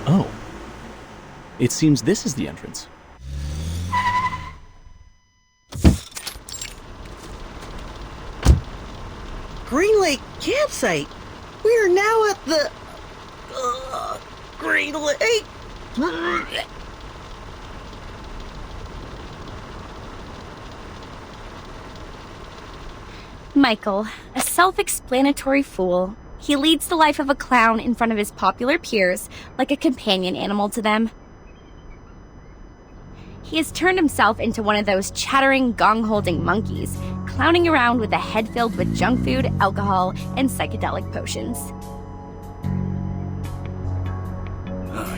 Oh. It seems this is the entrance. Green Lake Campsite. We are now at the... Green Lake... Michael, a self-explanatory fool. He leads the life of a clown in front of his popular peers, like a companion animal to them. He has turned himself into one of those chattering, gong-holding monkeys, clowning around with a head filled with junk food, alcohol, and psychedelic potions.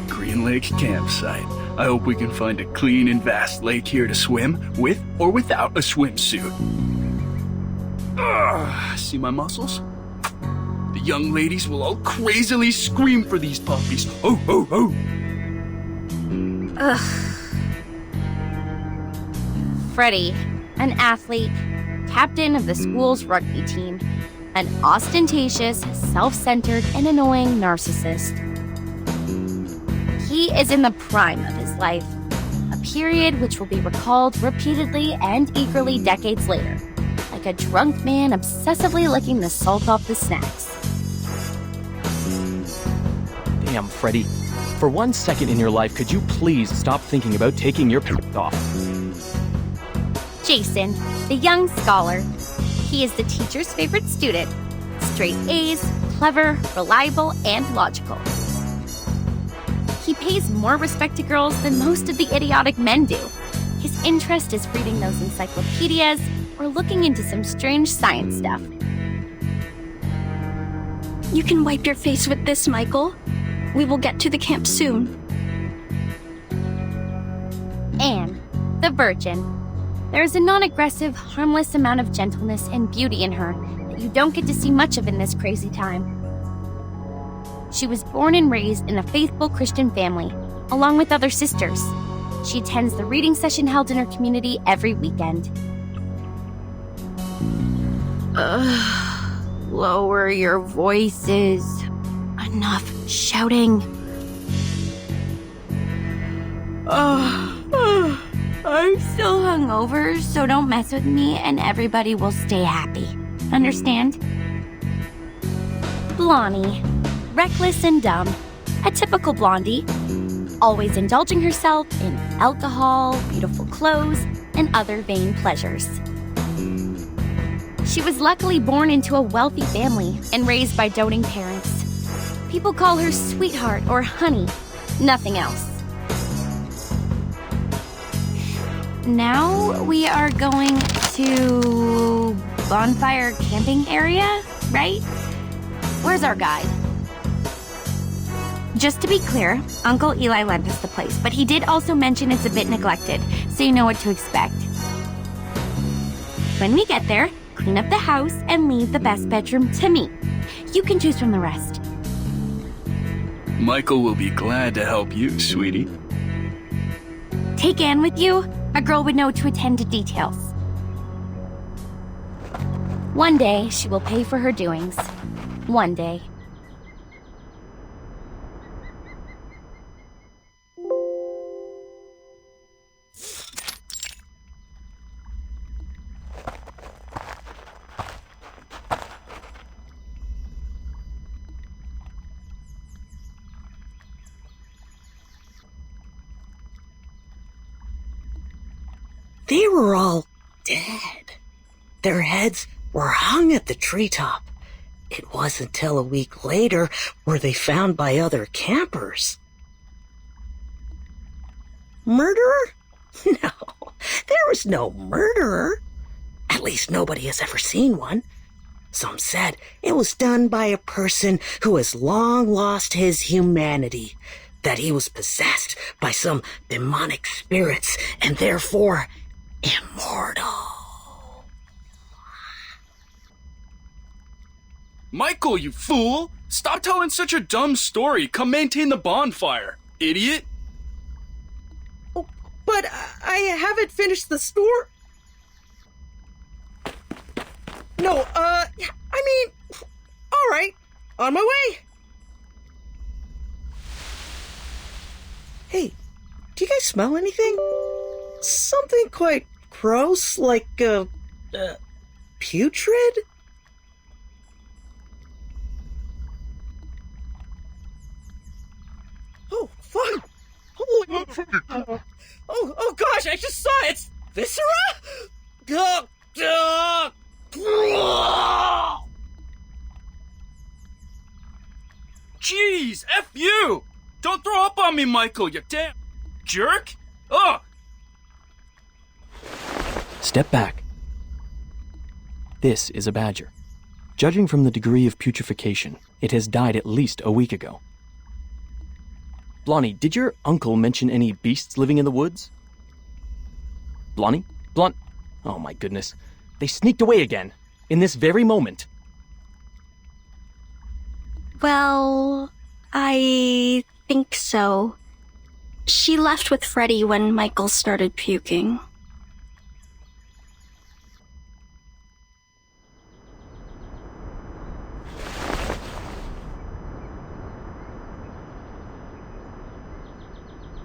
Green Lake Campsite. I hope we can find a clean and vast lake here to swim, with or without a swimsuit. See my muscles? The young ladies will all crazily scream for these puppies. Ho, ho, ho! Freddie, an athlete, captain of the school's rugby team, an ostentatious, self-centered, and annoying narcissist. He is in the prime of his life, a period which will be recalled repeatedly and eagerly decades later, like a drunk man obsessively licking the salt off the snacks. Damn, Freddie. For 1 second in your life, could you please stop thinking about taking your pants off? Jason, the young scholar. He is the teacher's favorite student. Straight A's, clever, reliable, and logical. He pays more respect to girls than most of the idiotic men do. His interest is reading those encyclopedias or looking into some strange science stuff. You can wipe your face with this, Michael. We will get to the camp soon. Anne, the virgin. There is a non-aggressive, harmless amount of gentleness and beauty in her that you don't get to see much of in this crazy time. She was born and raised in a faithful Christian family, along with other sisters. She attends the reading session held in her community every weekend. Lower your voices. Enough shouting. I'm still hungover, so don't mess with me and everybody will stay happy. Understand? Blondie. Reckless and dumb. A typical blondie. Always indulging herself in alcohol, beautiful clothes, and other vain pleasures. She was luckily born into a wealthy family and raised by doting parents. People call her sweetheart or honey, nothing else. Now we are going to Bonfire Camping Area, right? Where's our guide? Just to be clear, Uncle Eli lent us the place, but he did also mention it's a bit neglected, so you know what to expect. When we get there, clean up the house and leave the best bedroom to me. You can choose from the rest. Michael will be glad to help you, sweetie. Take Anne with you. A girl would know to attend to details. One day, she will pay for her doings. One day. They were all dead. Their heads were hung at the treetop. It wasn't till a week later were they found by other campers. Murderer? No, there was no murderer. At least nobody has ever seen one. Some said it was done by a person who has long lost his humanity, that he was possessed by some demonic spirits and therefore immortal. Michael, you fool! Stop telling such a dumb story. Come maintain the bonfire, idiot. Oh, but I haven't finished the story. No, I mean, all right, on my way. Hey, do you guys smell anything? Something quite gross, like, putrid? Oh, fuck! Holy... Oh gosh, I just saw it! It's viscera? Jeez, F you! Don't throw up on me, Michael, you damn jerk! Ugh! Step back. This is a badger. Judging from the degree of putrefaction, it has died at least a week ago. Blondie, did your uncle mention any beasts living in the woods? Blondie? Oh my goodness. They sneaked away again. In this very moment. Well, I think so. She left with Freddy when Michael started puking.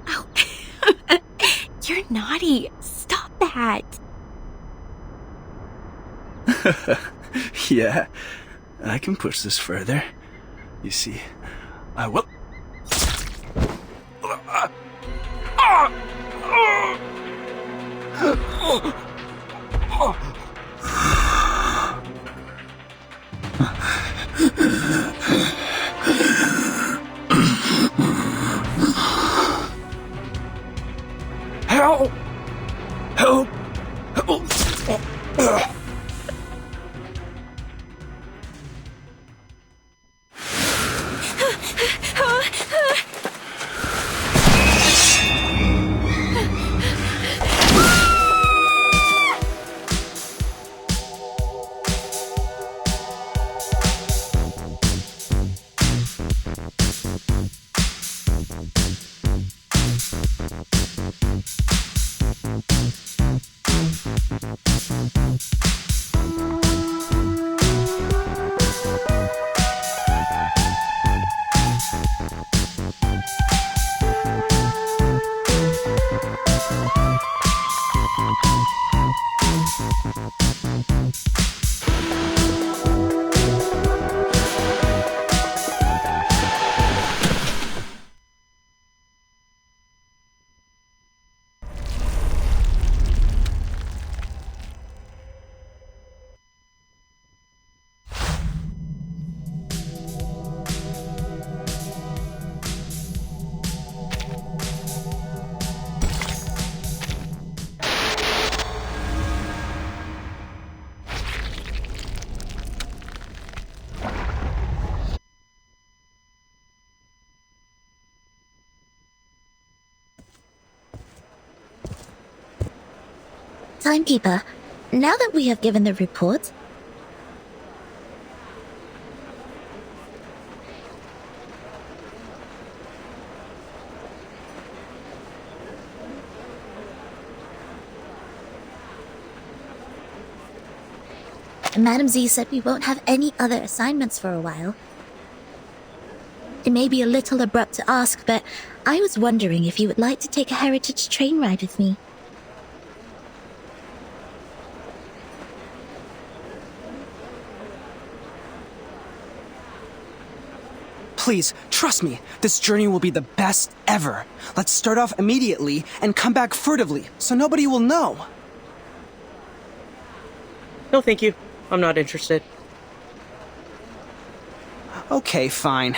Oh. You're naughty. Stop that. Yeah, I can push this further. You see, I will... Help! Help! Help! Timekeeper, now that we have given the report, Madam Z said we won't have any other assignments for a while. It may be a little abrupt to ask, but I was wondering if you would like to take a heritage train ride with me. Please, trust me, this journey will be the best ever. Let's start off immediately and come back furtively, so nobody will know. No, thank you. I'm not interested. Okay, fine.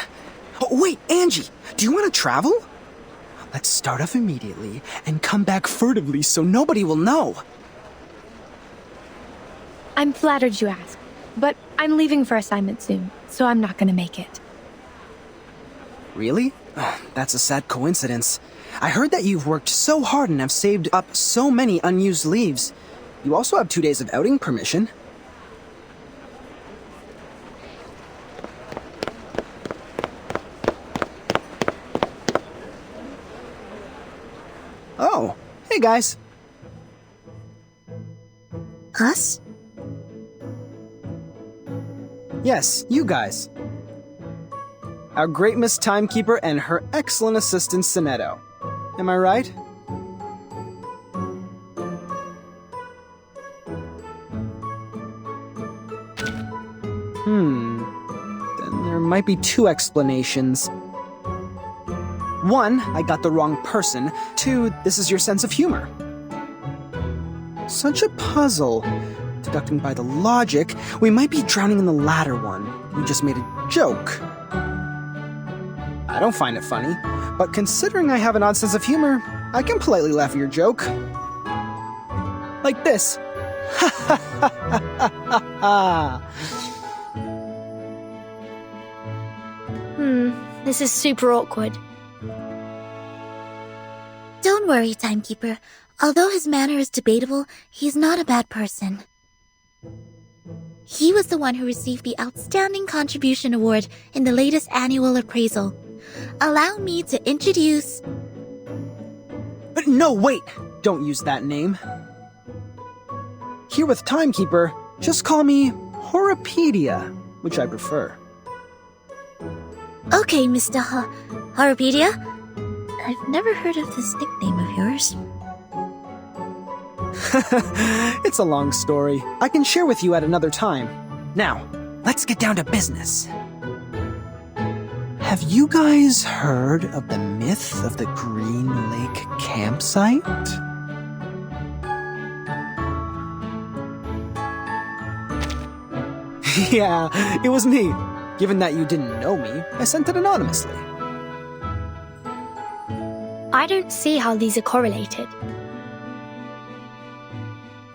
Oh, wait, Angie, do you want to travel? Let's start off immediately and come back furtively so nobody will know. I'm flattered you asked, but I'm leaving for assignment soon, so I'm not gonna make it. Really? That's a sad coincidence. I heard that you've worked so hard and have saved up so many unused leaves. You also have 2 days of outing permission. Oh, hey guys. Us? Yes, you guys. Our great Miss Timekeeper and her excellent assistant, Sonetto. Am I right? Then there might be two explanations. One, I got the wrong person. Two, this is your sense of humor. Such a puzzle. Deducting by the logic, we might be drowning in the latter one. You just made a joke. I don't find it funny, but considering I have an odd sense of humor, I can politely laugh at your joke. Like this. Ha ha ha ha ha ha. This is super awkward. Don't worry, Timekeeper. Although his manner is debatable, he's not a bad person. He was the one who received the Outstanding Contribution Award in the latest annual appraisal. Allow me to introduce... But no, wait! Don't use that name. Here with Timekeeper, just call me Horopedia, which I prefer. Okay, Mr. Horopedia. I've never heard of this nickname of yours. It's a long story. I can share with you at another time. Now, let's get down to business. Have you guys heard of the myth of the Green Lake campsite? Yeah, it was me. Given that you didn't know me, I sent it anonymously. I don't see how these are correlated.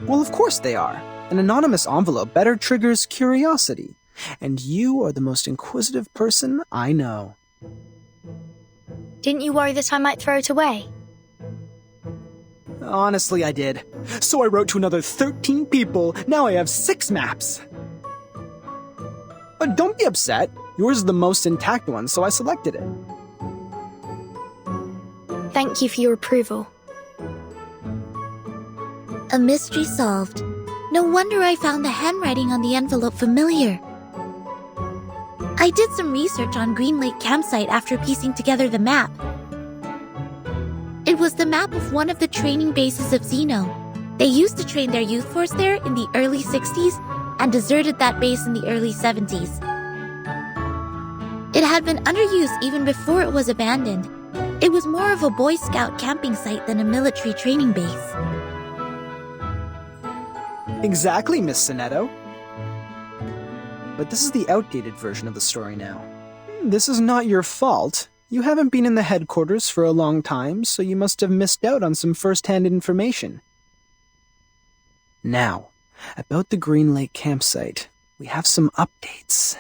Well, of course they are. An anonymous envelope better triggers curiosity. And you are the most inquisitive person I know. Didn't you worry that I might throw it away? Honestly, I did. So I wrote to another 13 people. Now I have 6 maps. But don't be upset. Yours is the most intact one, so I selected it. Thank you for your approval. A mystery solved. No wonder I found the handwriting on the envelope familiar. I did some research on Green Lake Campsite after piecing together the map. It was the map of one of the training bases of Xeno. They used to train their youth force there in the early 60s and deserted that base in the early 70s. It had been under use even before it was abandoned. It was more of a Boy Scout camping site than a military training base. Exactly, Miss Sonetto. But this is the outdated version of the story now. This is not your fault. You haven't been in the headquarters for a long time, so you must have missed out on some first-hand information. Now, about the Green Lake campsite, we have some updates.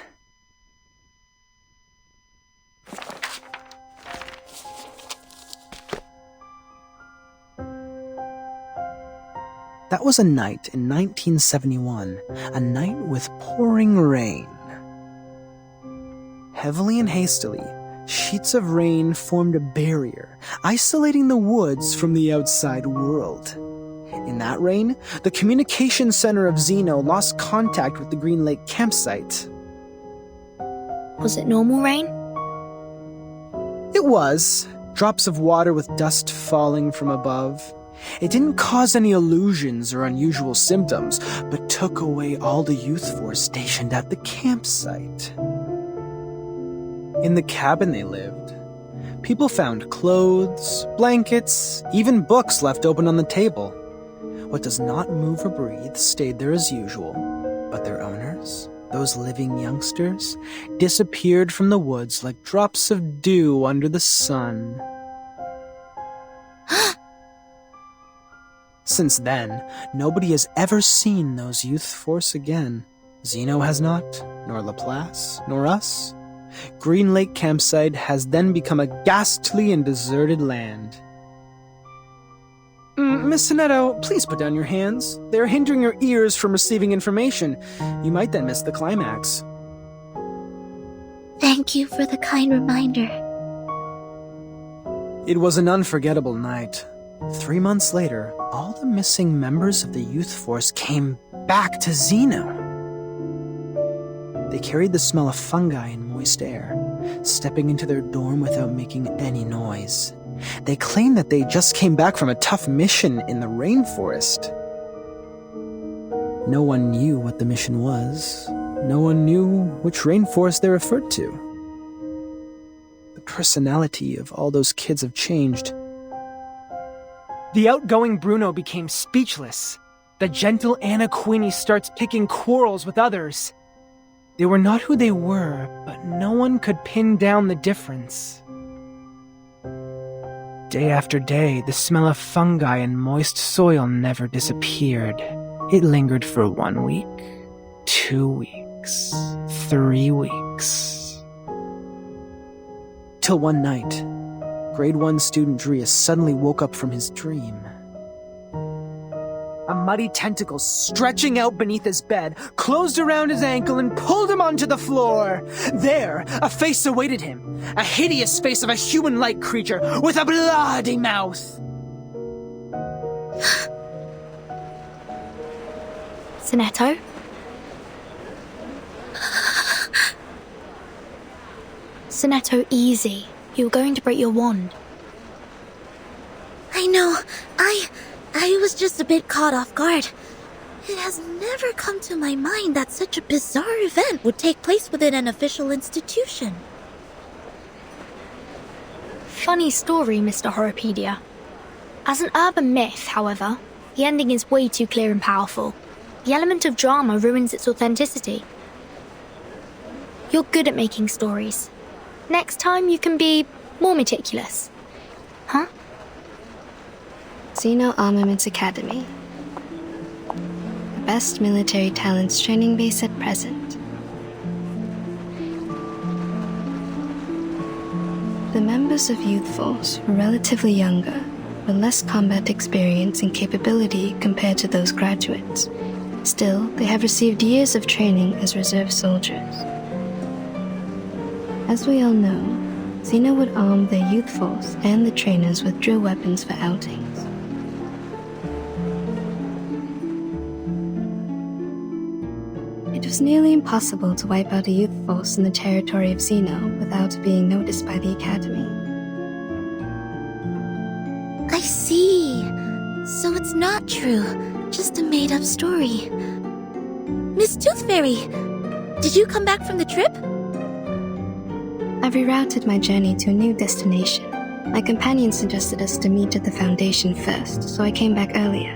That was a night in 1971, a night with pouring rain. Heavily and hastily, sheets of rain formed a barrier, isolating the woods from the outside world. In that rain, the communication center of Xeno lost contact with the Green Lake campsite. Was it normal rain? It was. Drops of water with dust falling from above. It didn't cause any illusions or unusual symptoms, but took away all the youth force stationed at the campsite. In the cabin they lived, people found clothes, blankets, even books left open on the table. What does not move or breathe stayed there as usual, but their owners, those living youngsters, disappeared from the woods like drops of dew under the sun. Since then, nobody has ever seen those youth force again. Xeno has not, nor Laplace, nor us. Green Lake Campsite has then become a ghastly and deserted land. Miss Sonetto, please put down your hands. They are hindering your ears from receiving information. You might then miss the climax. Thank you for the kind reminder. It was an unforgettable night. 3 months later, all the missing members of the youth force came back to Xeno. They carried the smell of fungi and moist air, stepping into their dorm without making any noise. They claim that they just came back from a tough mission in the rainforest. No one knew what the mission was. No one knew which rainforest they referred to. The personality of all those kids have changed. The outgoing Bruno became speechless. The gentle Anna Queenie starts picking quarrels with others. They were not who they were, but no one could pin down the difference. Day after day, the smell of fungi and moist soil never disappeared. It lingered for 1 week, 2 weeks, 3 weeks. Till one night, grade 1 student Drius suddenly woke up from his dream. A muddy tentacle stretching out beneath his bed closed around his ankle and pulled him onto the floor. There, a face awaited him. A hideous face of a human-like creature with a bloody mouth. Sonetto? Sonetto, easy. You're going to break your wand. I know. I was just a bit caught off guard. It has never come to my mind that such a bizarre event would take place within an official institution. Funny story, Mr. Horopedia. As an urban myth, however, the ending is way too clear and powerful. The element of drama ruins its authenticity. You're good at making stories. Next time you can be more meticulous. Huh? Xeno Armaments Academy. The best military talents training base at present. The members of Youth Force were relatively younger, with less combat experience and capability compared to those graduates. Still, they have received years of training as reserve soldiers. As we all know, Xeno would arm their youth force and the trainers with drill weapons for outings. It was nearly impossible to wipe out a youth force in the territory of Xeno without being noticed by the Academy. I see. So it's not true, just a made-up story. Miss Tooth Fairy, did you come back from the trip? I've rerouted my journey to a new destination. My companion suggested us to meet at the Foundation first, so I came back earlier.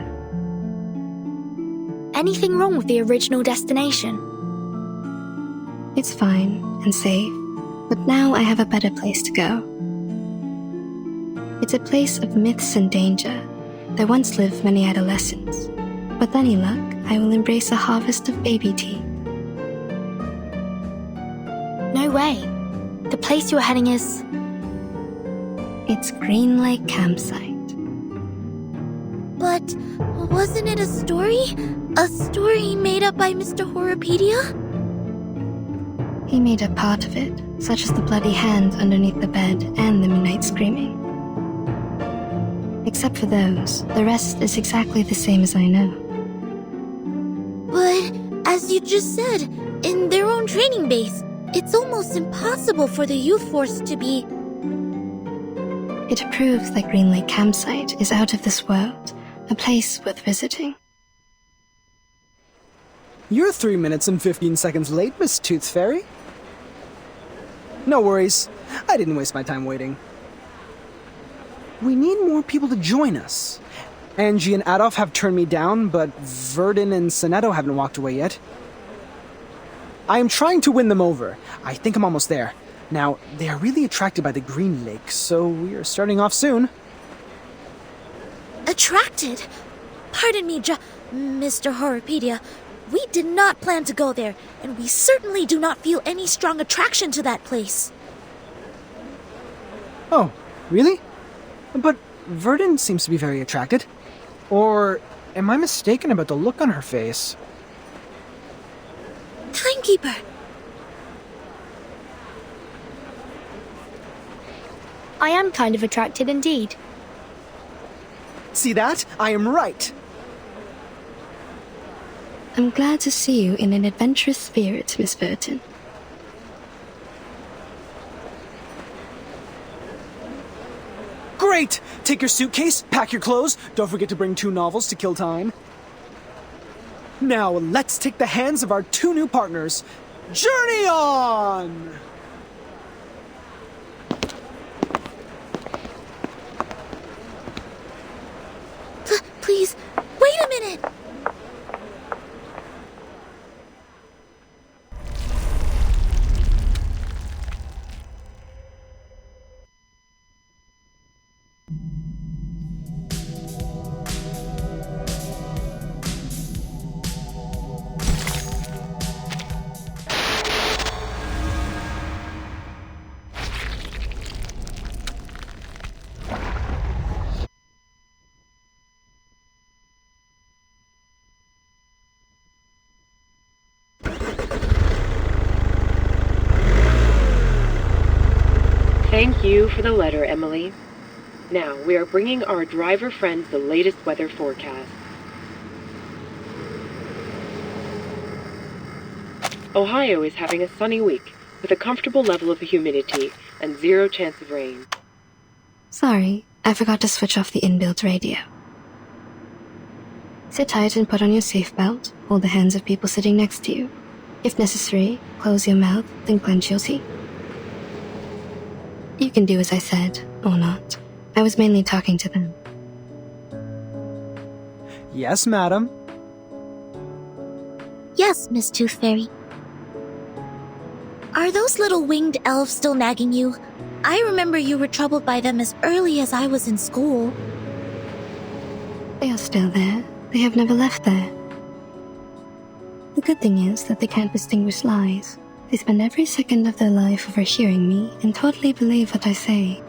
Anything wrong with the original destination? It's fine and safe, but now I have a better place to go. It's a place of myths and danger. There once lived many adolescents, with any luck, I will embrace a harvest of baby teeth. No way. The place you're heading is... It's Green Lake Campsite. But wasn't it a story? A story made up by Mr. Horopedia? He made up part of it, such as the bloody hand underneath the bed and the midnight screaming. Except for those, the rest is exactly the same as I know. But, as you just said, in their own training base, it's almost impossible for the youth force to be... It proves that Green Lake Campsite is out of this world, a place worth visiting. You're 3 minutes and 15 seconds late, Miss Tooth Fairy. No worries. I didn't waste my time waiting. We need more people to join us. Angie and Adolf have turned me down, but Verdun and Sonetto haven't walked away yet. I am trying to win them over. I think I'm almost there. Now, they are really attracted by the Green Lake, so we are starting off soon. Attracted? Pardon me, Mr. Horopedia. We did not plan to go there, and we certainly do not feel any strong attraction to that place. Oh, really? But Verdun seems to be very attracted. Or am I mistaken about the look on her face? Timekeeper! I am kind of attracted indeed. See that? I am right. I'm glad to see you in an adventurous spirit, Miss Verdun. Great! Take your suitcase, pack your clothes, don't forget to bring 2 novels to kill time. Now, let's take the hands of our 2 new partners. Journey on! Please, wait a minute! Thank you for the letter, Emily. Now, we are bringing our driver friends the latest weather forecast. Ohio is having a sunny week, with a comfortable level of humidity and 0 chance of rain. Sorry, I forgot to switch off the inbuilt radio. Sit tight and put on your seatbelt. Hold the hands of people sitting next to you. If necessary, close your mouth and clench your teeth. You can do as I said, or not. I was mainly talking to them. Yes, madam. Yes, Miss Tooth Fairy. Are those little winged elves still nagging you? I remember you were troubled by them as early as I was in school. They are still there. They have never left there. The good thing is that they can't distinguish lies. They spend every second of their life overhearing me and totally believe what I say.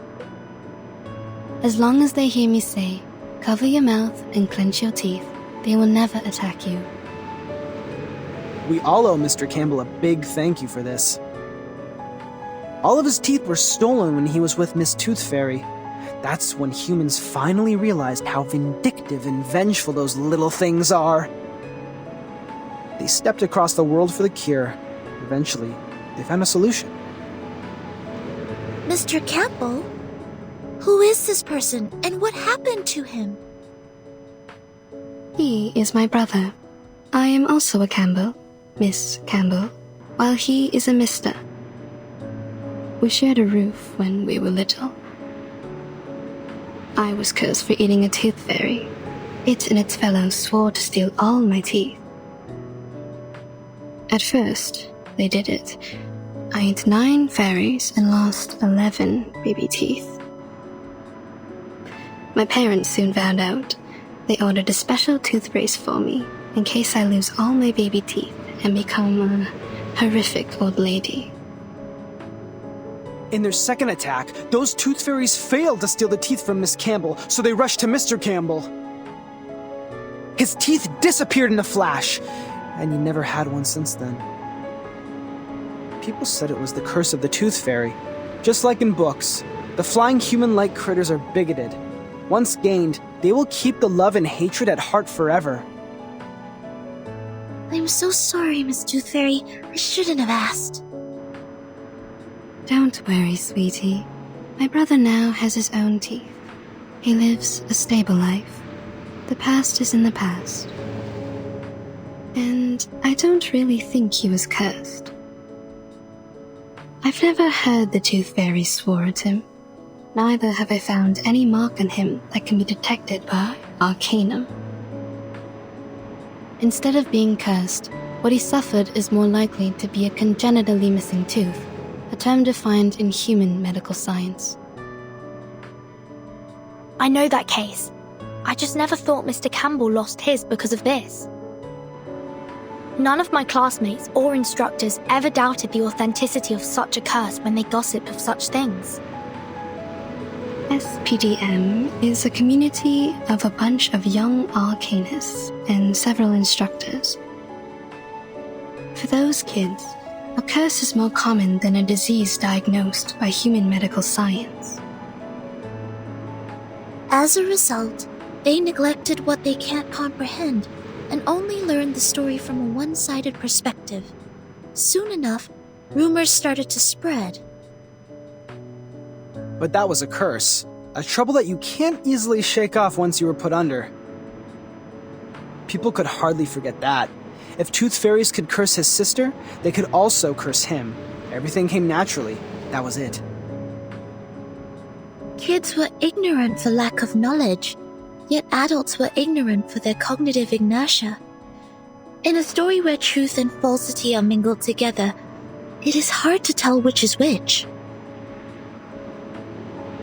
As long as they hear me say, cover your mouth and clench your teeth, they will never attack you. We all owe Mr. Campbell a big thank you for this. All of his teeth were stolen when he was with Miss Tooth Fairy. That's when humans finally realized how vindictive and vengeful those little things are. They stepped across the world for the cure. Eventually, they found a solution. Mr. Campbell? Who is this person, and what happened to him? He is my brother. I am also a Campbell, Miss Campbell, while he is a Mr. We shared a roof when we were little. I was cursed for eating a tooth fairy. It and its fellows swore to steal all my teeth. At first, they did it. I ate 9 fairies and lost 11 baby teeth. My parents soon found out. They ordered a special tooth brace for me, in case I lose all my baby teeth and become a horrific old lady. In their second attack, those tooth fairies failed to steal the teeth from Miss Campbell, so they rushed to Mr. Campbell. His teeth disappeared in a flash, and he never had one since then. People said it was the curse of the Tooth Fairy. Just like in books, the flying human-like critters are bigoted. Once gained, they will keep the love and hatred at heart forever. I'm so sorry, Miss Tooth Fairy. I shouldn't have asked. Don't worry, sweetie. My brother now has his own teeth. He lives a stable life. The past is in the past. And I don't really think he was cursed. I've never heard the Tooth Fairy swore at him. Neither have I found any mark on him that can be detected by Arcanum. Instead of being cursed, what he suffered is more likely to be a congenitally missing tooth, a term defined in human medical science. I know that case. I just never thought Mr. Campbell lost his because of this. None of my classmates or instructors ever doubted the authenticity of such a curse when they gossip of such things. SPDM is a community of a bunch of young arcanists and several instructors. For those kids, a curse is more common than a disease diagnosed by human medical science. As a result, they neglected what they can't comprehend and only learned the story from a one-sided perspective. Soon enough, rumors started to spread. But that was a curse. A trouble that you can't easily shake off once you were put under. People could hardly forget that. If tooth fairies could curse his sister, they could also curse him. Everything came naturally. That was it. Kids were ignorant for lack of knowledge, yet adults were ignorant for their cognitive inertia. In a story where truth and falsity are mingled together, it is hard to tell which is which.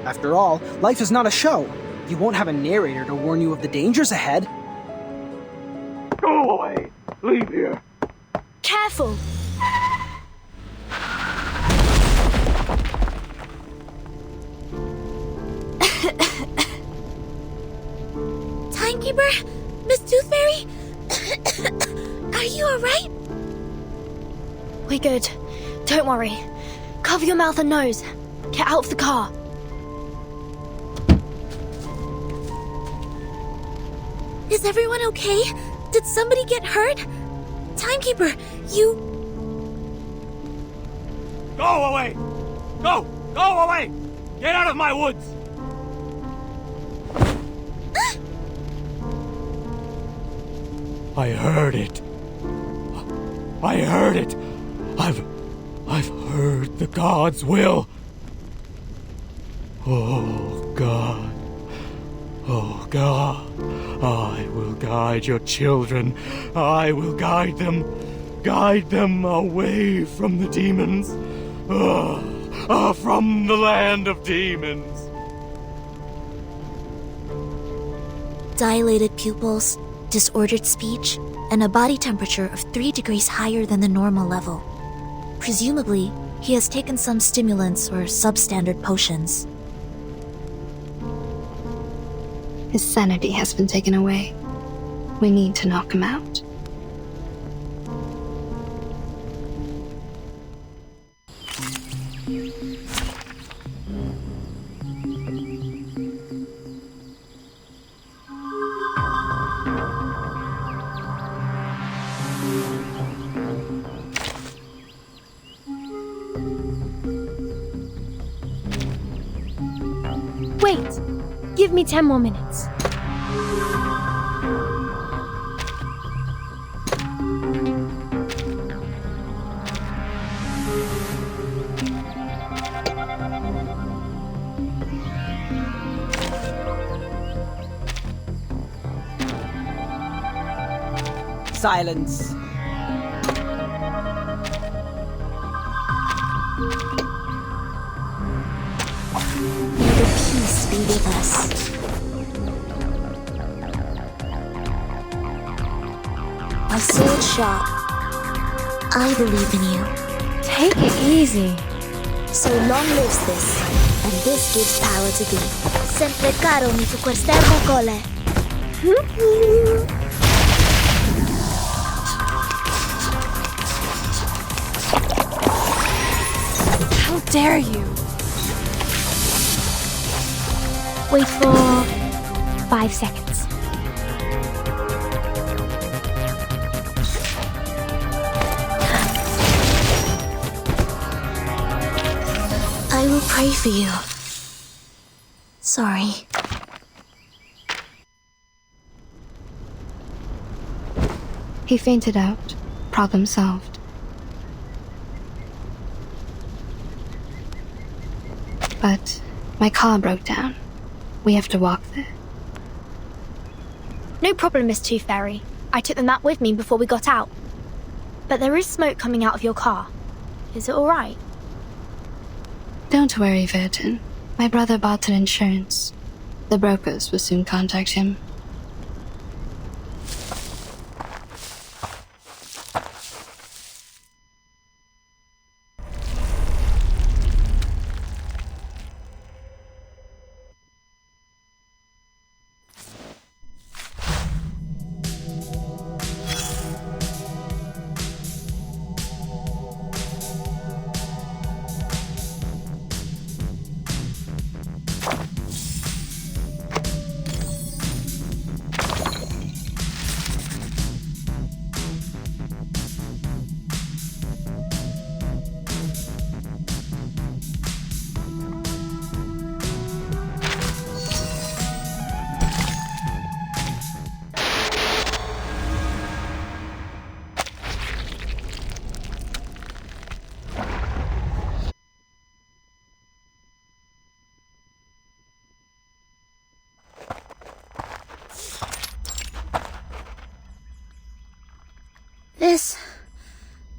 After all, life is not a show. You won't have a narrator to warn you of the dangers ahead. Go away! Leave here! Careful! Timekeeper? Miss Tooth Fairy? Are you alright? We're good. Don't worry. Cover your mouth and nose. Get out of the car. Is everyone okay? Did somebody get hurt? Timekeeper, you... Go away! Go! Go away! Get out of my woods! I heard it. I heard it. I've heard the gods' will. Oh, God. Oh, God. I will guide your children. I will guide them. Guide them away from the demons. From the land of demons. Dilated pupils, disordered speech, and a body temperature of 3 degrees higher than the normal level. Presumably, he has taken some stimulants or substandard potions. His sanity has been taken away. We need to knock him out. Wait! Give me 10 more minutes. Silence. May the peace be with us. My sword sharp. I believe in you. Take it easy. So long lives this, and this gives power to thee. Sempre caro mi tu quest'ermo cole. How dare you? Wait for 5 seconds. I will pray for you. Sorry. He fainted out. Problem solved. But my car broke down. We have to walk there. No problem, Miss Tooth Fairy. I took the map with me before we got out. But there is smoke coming out of your car. Is it alright? Don't worry, Vertin. My brother bought an insurance. The brokers will soon contact him.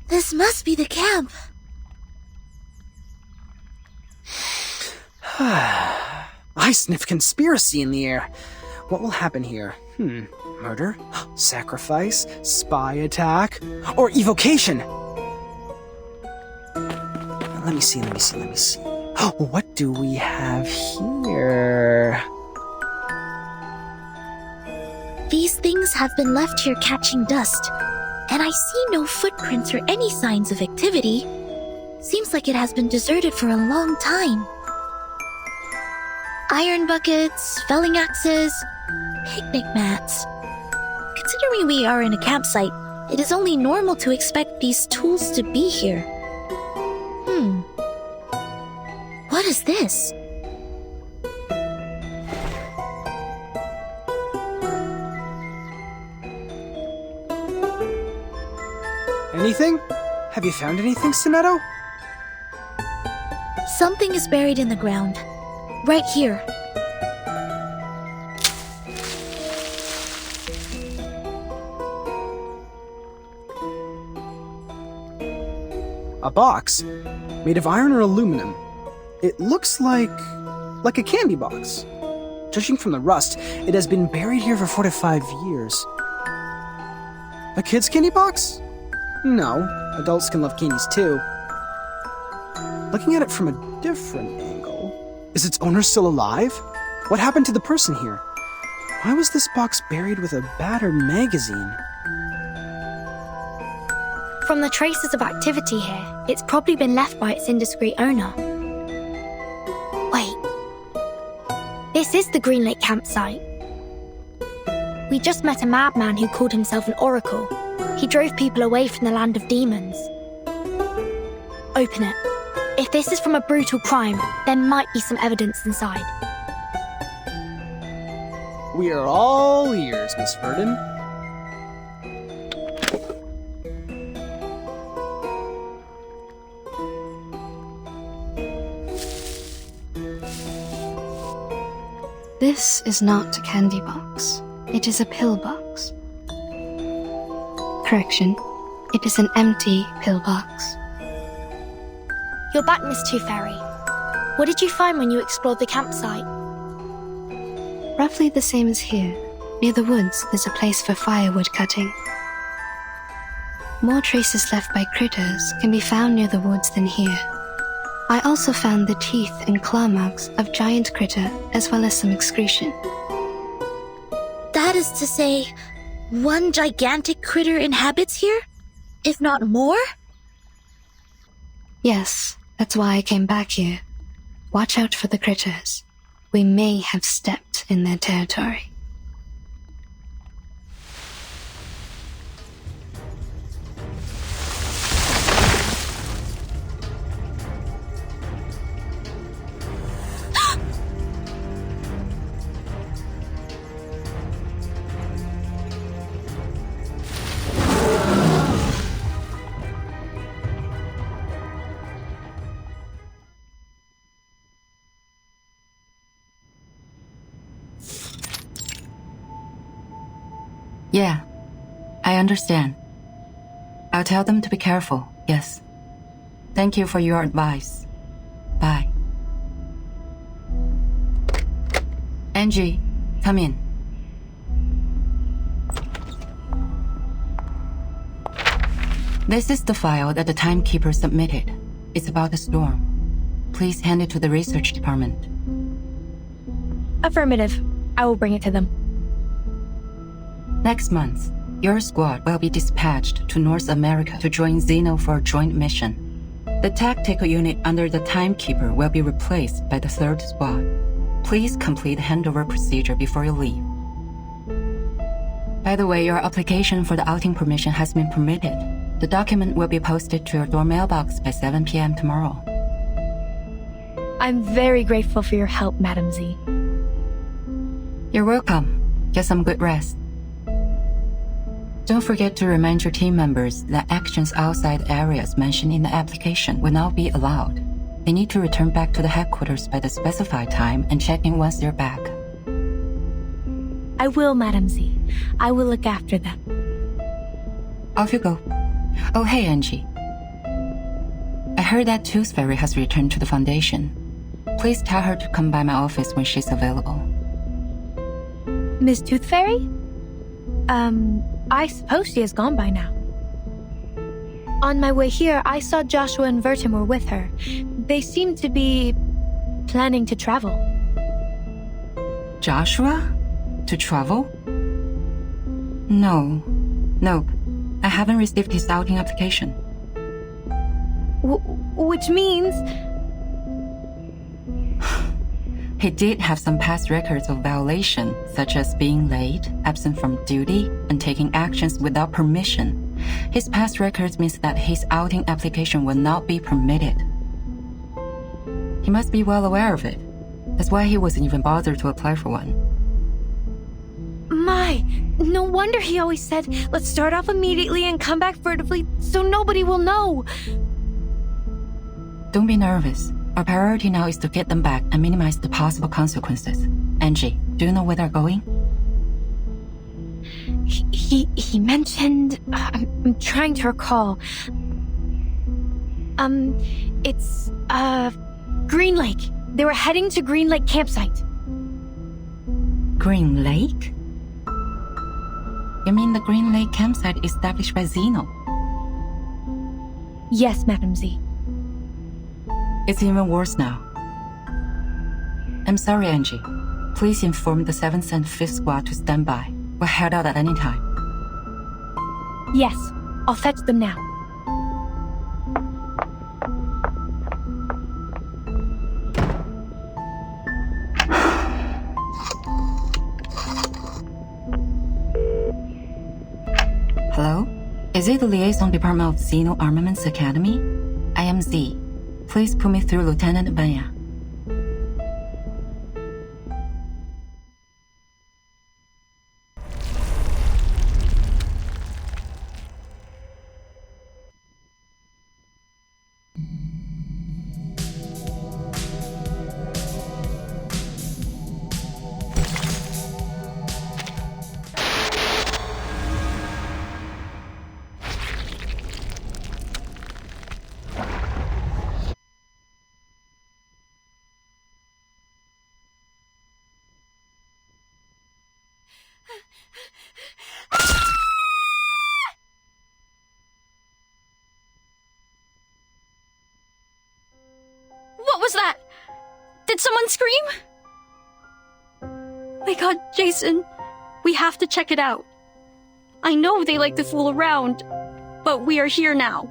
This must be the camp. I sniff conspiracy in the air. What will happen here? Murder? Sacrifice? Spy attack? Or evocation? Let me see. What do we have here? These things have been left here catching dust, and I see no footprints or any signs of activity. Seems like it has been deserted for a long time. Iron buckets, felling axes, picnic mats. Considering we are in a campsite, it is only normal to expect these tools to be here. What is this? Anything? Have you found anything, Sonetto? Something is buried in the ground. Right here. A box? Made of iron or aluminum? It looks like a candy box. Judging from the rust, it has been buried here for 4 to 5 years. A kid's candy box? No, adults can love candies too. Looking at it from a different angle, is its owner still alive? What happened to the person here? Why was this box buried with a battered magazine? From the traces of activity here, it's probably been left by its indiscreet owner. Wait. This is the Green Lake campsite. We just met a madman who called himself an oracle. He drove people away from the land of demons. Open it. If this is from a brutal crime, there might be some evidence inside. We are all ears, Miss Verdon. This is not a candy box. It is a pillbox. Correction. It is an empty pillbox. You're back, Miss Tooth Fairy. What did you find when you explored the campsite? Roughly the same as here. Near the woods, there's a place for firewood cutting. More traces left by critters can be found near the woods than here. I also found the teeth and claw marks of giant critter, as well as some excretion. That is to say, one gigantic critter inhabits here? If not more? Yes, that's why I came back here. Watch out for the critters. We may have stepped in their territory. Yeah, I understand. I'll tell them to be careful, yes. Thank you for your advice. Bye. Angie, come in. This is the file that the timekeeper submitted. It's about the storm. Please hand it to the research department. Affirmative. I will bring it to them. Next month, your squad will be dispatched to North America to join Xeno for a joint mission. The tactical unit under the Timekeeper will be replaced by the 3rd Squad. Please complete the handover procedure before you leave. By the way, your application for the outing permission has been permitted. The document will be posted to your door mailbox by 7 p.m. tomorrow. I'm very grateful for your help, Madam Z. You're welcome. Get some good rest. Don't forget to remind your team members that actions outside areas mentioned in the application will not be allowed. They need to return back to the headquarters by the specified time and check in once they're back. I will, Madam Z. I will look after them. Off you go. Oh, hey, Angie. I heard that Tooth Fairy has returned to the Foundation. Please tell her to come by my office when she's available. Miss Tooth Fairy? I suppose she has gone by now. On my way here, I saw Joshua and Vertimer with her. They seem to be planning to travel. Joshua? To travel? Nope. I haven't received his outing application. Which means... He did have some past records of violation, such as being late, absent from duty, and taking actions without permission. His past records means that his outing application will not be permitted. He must be well aware of it. That's why he wasn't even bothered to apply for one. My, no wonder he always said, let's start off immediately and come back furtively so nobody will know. Don't be nervous. Our priority now is to get them back and minimize the possible consequences. Angie, do you know where they're going? He mentioned... I'm trying to recall. It's, Green Lake. They were heading to Green Lake campsite. Green Lake? You mean the Green Lake campsite established by Zeno? Yes, Madam Z. It's even worse now. I'm sorry, Angie. Please inform the 7th and 5th Squad to stand by. We'll head out at any time. Yes, I'll fetch them now. Hello? Is it the Liaison Department of Zeno Armaments Academy? I am Z. Please put me through Lieutenant Banya. What was that? Did someone scream? My god, Jason. We have to check it out. I know they like to fool around, but we are here now.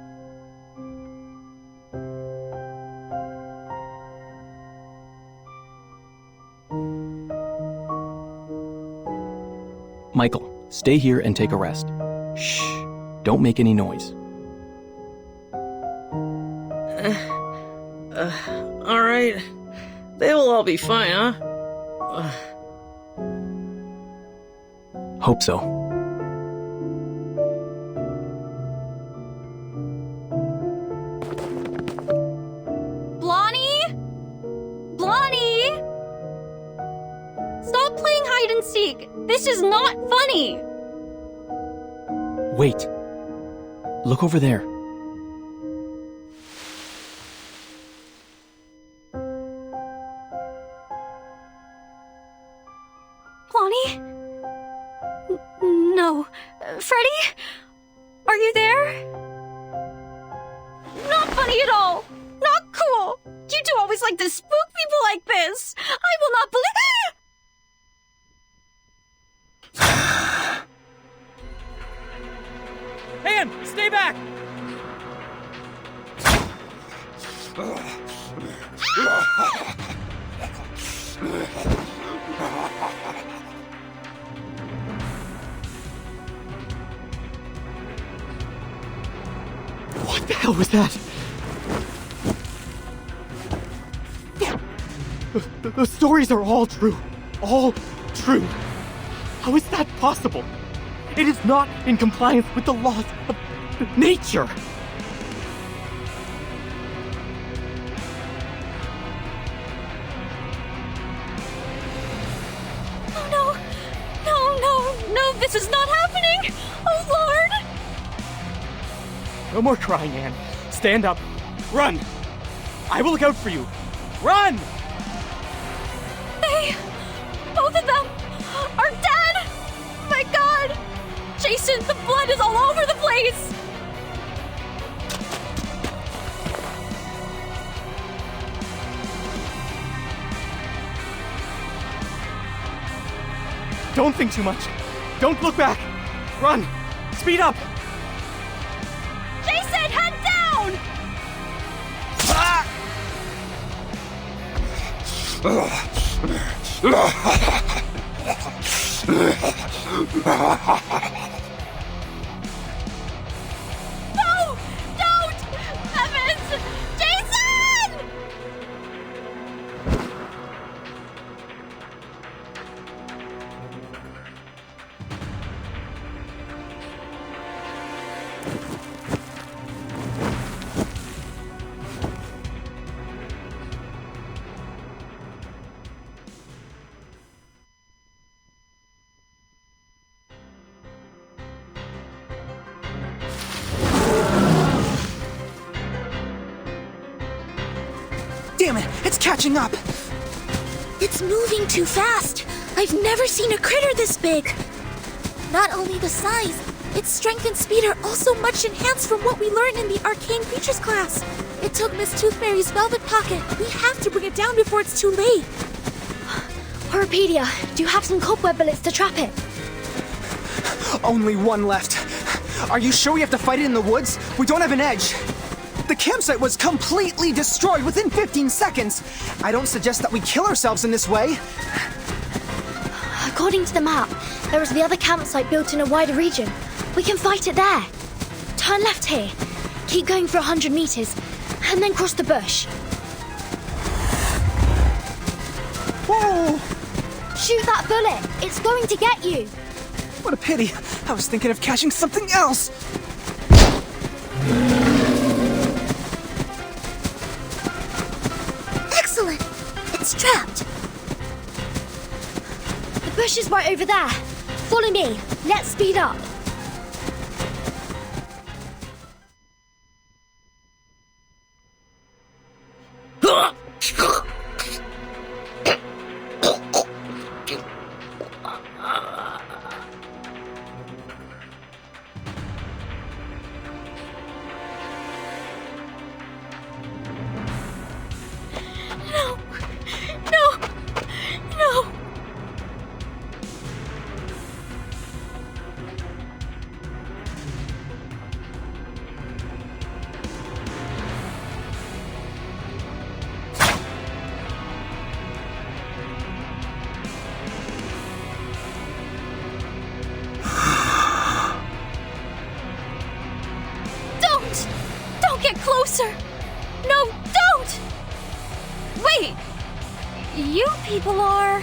Michael, stay here and take a rest. Shh. Don't make any noise. Alright. They will all be fine, huh? Hope so. Blondie? Blondie? Stop playing hide and seek. This is not funny. Wait. Look over there. Blondie? No. Freddy? Are you there? Not funny at all. Not cool. You two always like to spook people like this. I will not believe... Anne, stay back! What the hell was that? The stories are all true. All true. How is that possible? It is not in compliance with the laws of nature. Oh no! No, no, no, this is not happening! Oh Lord! No more crying, Anne. Stand up. Run! I will look out for you. Run! Both of them are dead! My God! Jason, the blood is all over the place! Don't think too much. Don't look back. Run! Speed up! Jason, head down! No! Don't! Evans! Jason! Damn it, it's catching up! It's moving too fast. I've never seen a critter this big. Not only the size, its strength and speed are also much enhanced from what we learned in the Arcane Creatures class. It took Miss Toothmary's velvet pocket. We have to bring it down before it's too late. Horopedia, do you have some cobweb bullets to trap it? Only one left. Are you sure we have to fight it in the woods? We don't have an edge. The campsite was completely destroyed within 15 seconds. I don't suggest that we kill ourselves in this way. According to the map, there is the other campsite built in a wider region. We can fight it there. Turn left here. Keep going for 100 meters, and then cross the bush. Whoa! Shoot that bullet. It's going to get you. What a pity. I was thinking of catching something else. Excellent! It's trapped. The bush is right over there. Follow me. Let's speed up. Closer! No, don't! Wait! You people are...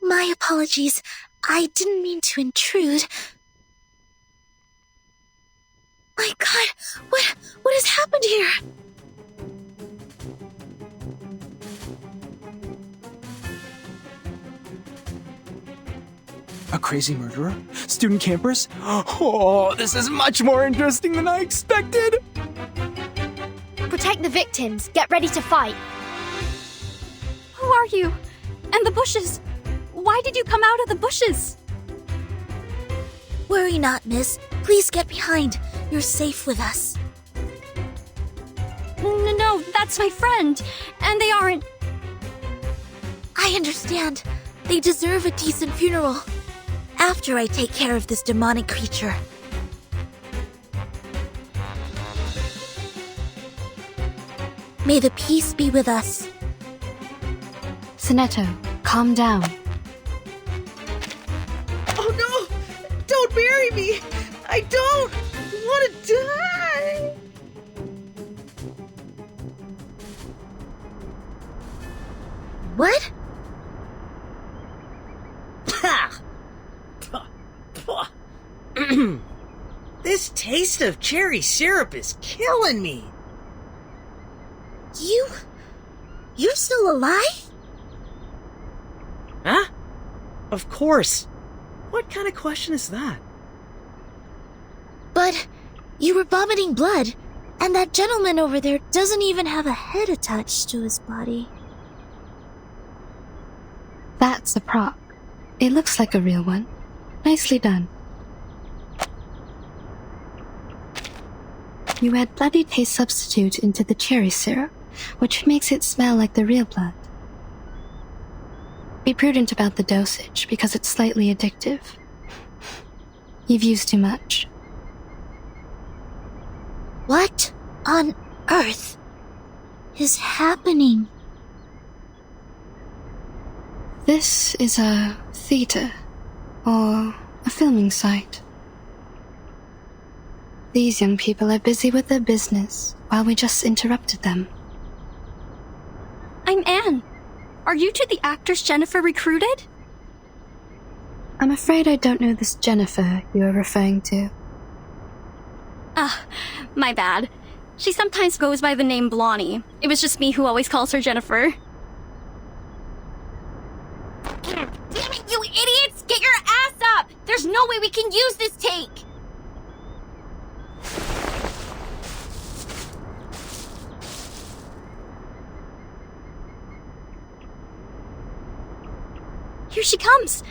My apologies. I didn't mean to intrude. My God, what has happened here? A crazy murderer? Student campers? Oh, this is much more interesting than I expected! Protect the victims. Get ready to fight. Who are you? And the bushes? Why did you come out of the bushes? Worry not, miss. Please get behind. You're safe with us. No, that's my friend. And they aren't... I understand. They deserve a decent funeral. After I take care of this demonic creature. May the peace be with us. Sonetto, calm down. Oh no! Don't bury me! I don't want to die! What? This taste of cherry syrup is killing me. You're still alive? Huh? Of course. What kind of question is that? But you were vomiting blood, and that gentleman over there doesn't even have a head attached to his body. That's a prop. It looks like a real one. Nicely done. You add bloody taste substitute into the cherry syrup, which makes it smell like the real blood. Be prudent about the dosage, because it's slightly addictive. You've used too much. What on earth is happening? This is a theater, or a filming site. These young people are busy with their business, while we just interrupted them. I'm Anne. Are you two the actors Jennifer recruited? I'm afraid I don't know this Jennifer you are referring to. My bad. She sometimes goes by the name Blondie. It was just me who always calls her Jennifer. Damn it, you idiots! Get your ass up! There's no way we can use this take! Here she comes.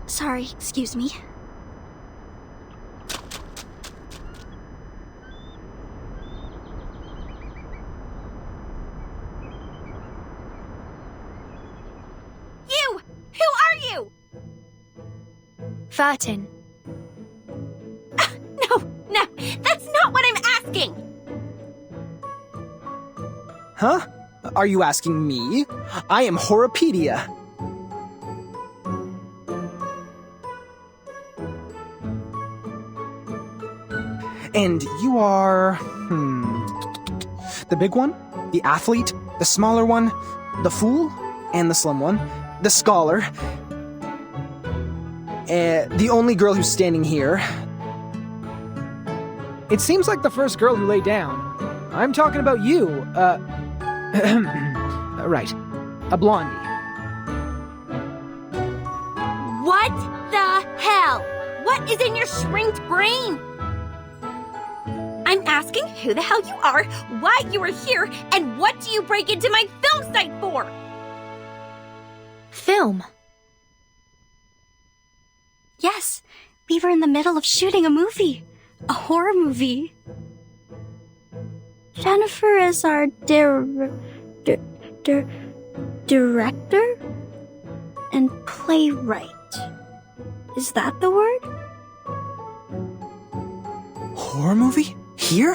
Sorry, excuse me. You! Who are you? Furtin. No, that's not what I'm asking! Huh? Are you asking me? I am Horopedia. And you are... The big one? The athlete? The smaller one? The fool? And the slim one? The scholar? The only girl who's standing here? It seems like the first girl who lay down. I'm talking about you, right. A blondie. What the hell? What is in your shrinked brain? I'm asking who the hell you are, why you are here, and what do you break into my film site for? Film? Yes, we were in the middle of shooting a movie. A horror movie. Jennifer is our director and playwright. Is that the word? Horror movie? Here?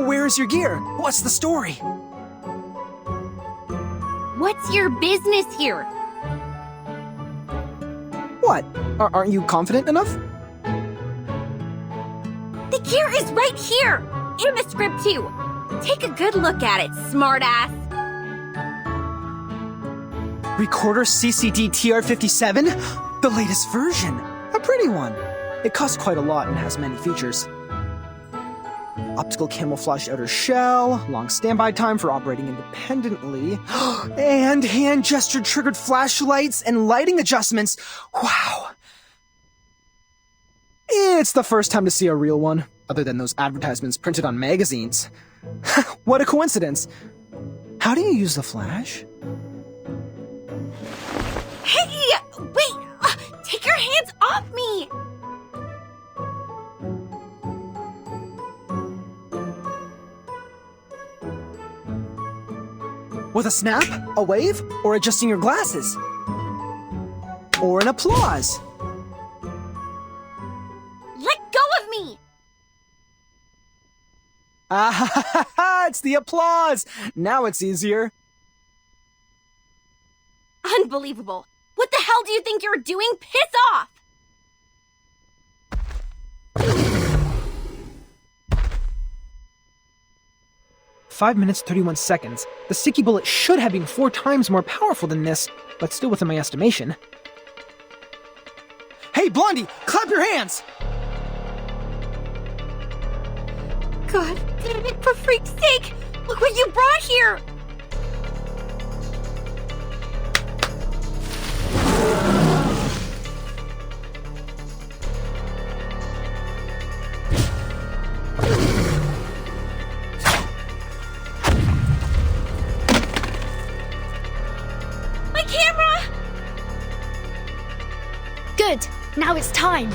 Where's your gear? What's the story? What's your business here? What? Aren't you confident enough? The gear is right here! In the script, too! Take a good look at it, smartass! Recorder CCD TR57? The latest version! A pretty one! It costs quite a lot and has many features. Optical camouflage outer shell, long standby time for operating independently, and hand gesture triggered flashlights and lighting adjustments. Wow! It's the first time to see a real one, other than those advertisements printed on magazines. What a coincidence! How do you use the flash? Hey! Wait! Take your hands off me! With a snap, a wave, or adjusting your glasses? Or an applause? Let go of me! Ah, it's the applause! Now it's easier. Unbelievable. What the hell do you think you're doing? Piss off! 5 minutes, 31 seconds. The sticky bullet should have been 4 times more powerful than this, but still within my estimation. Hey, Blondie, clap your hands! God damn it, for freak's sake! Look what you brought here! My camera! Good. Now it's time.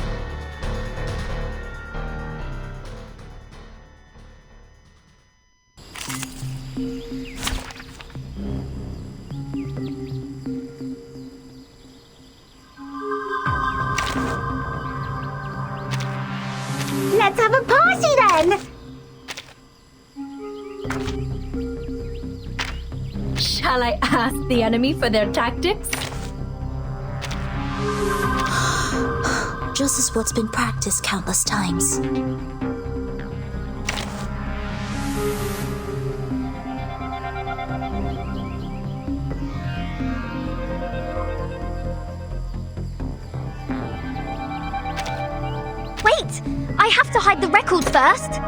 Let's have a party then! Shall I ask the enemy for their tactics? Just as what's been practiced countless times. Wait! I have to hide the record first!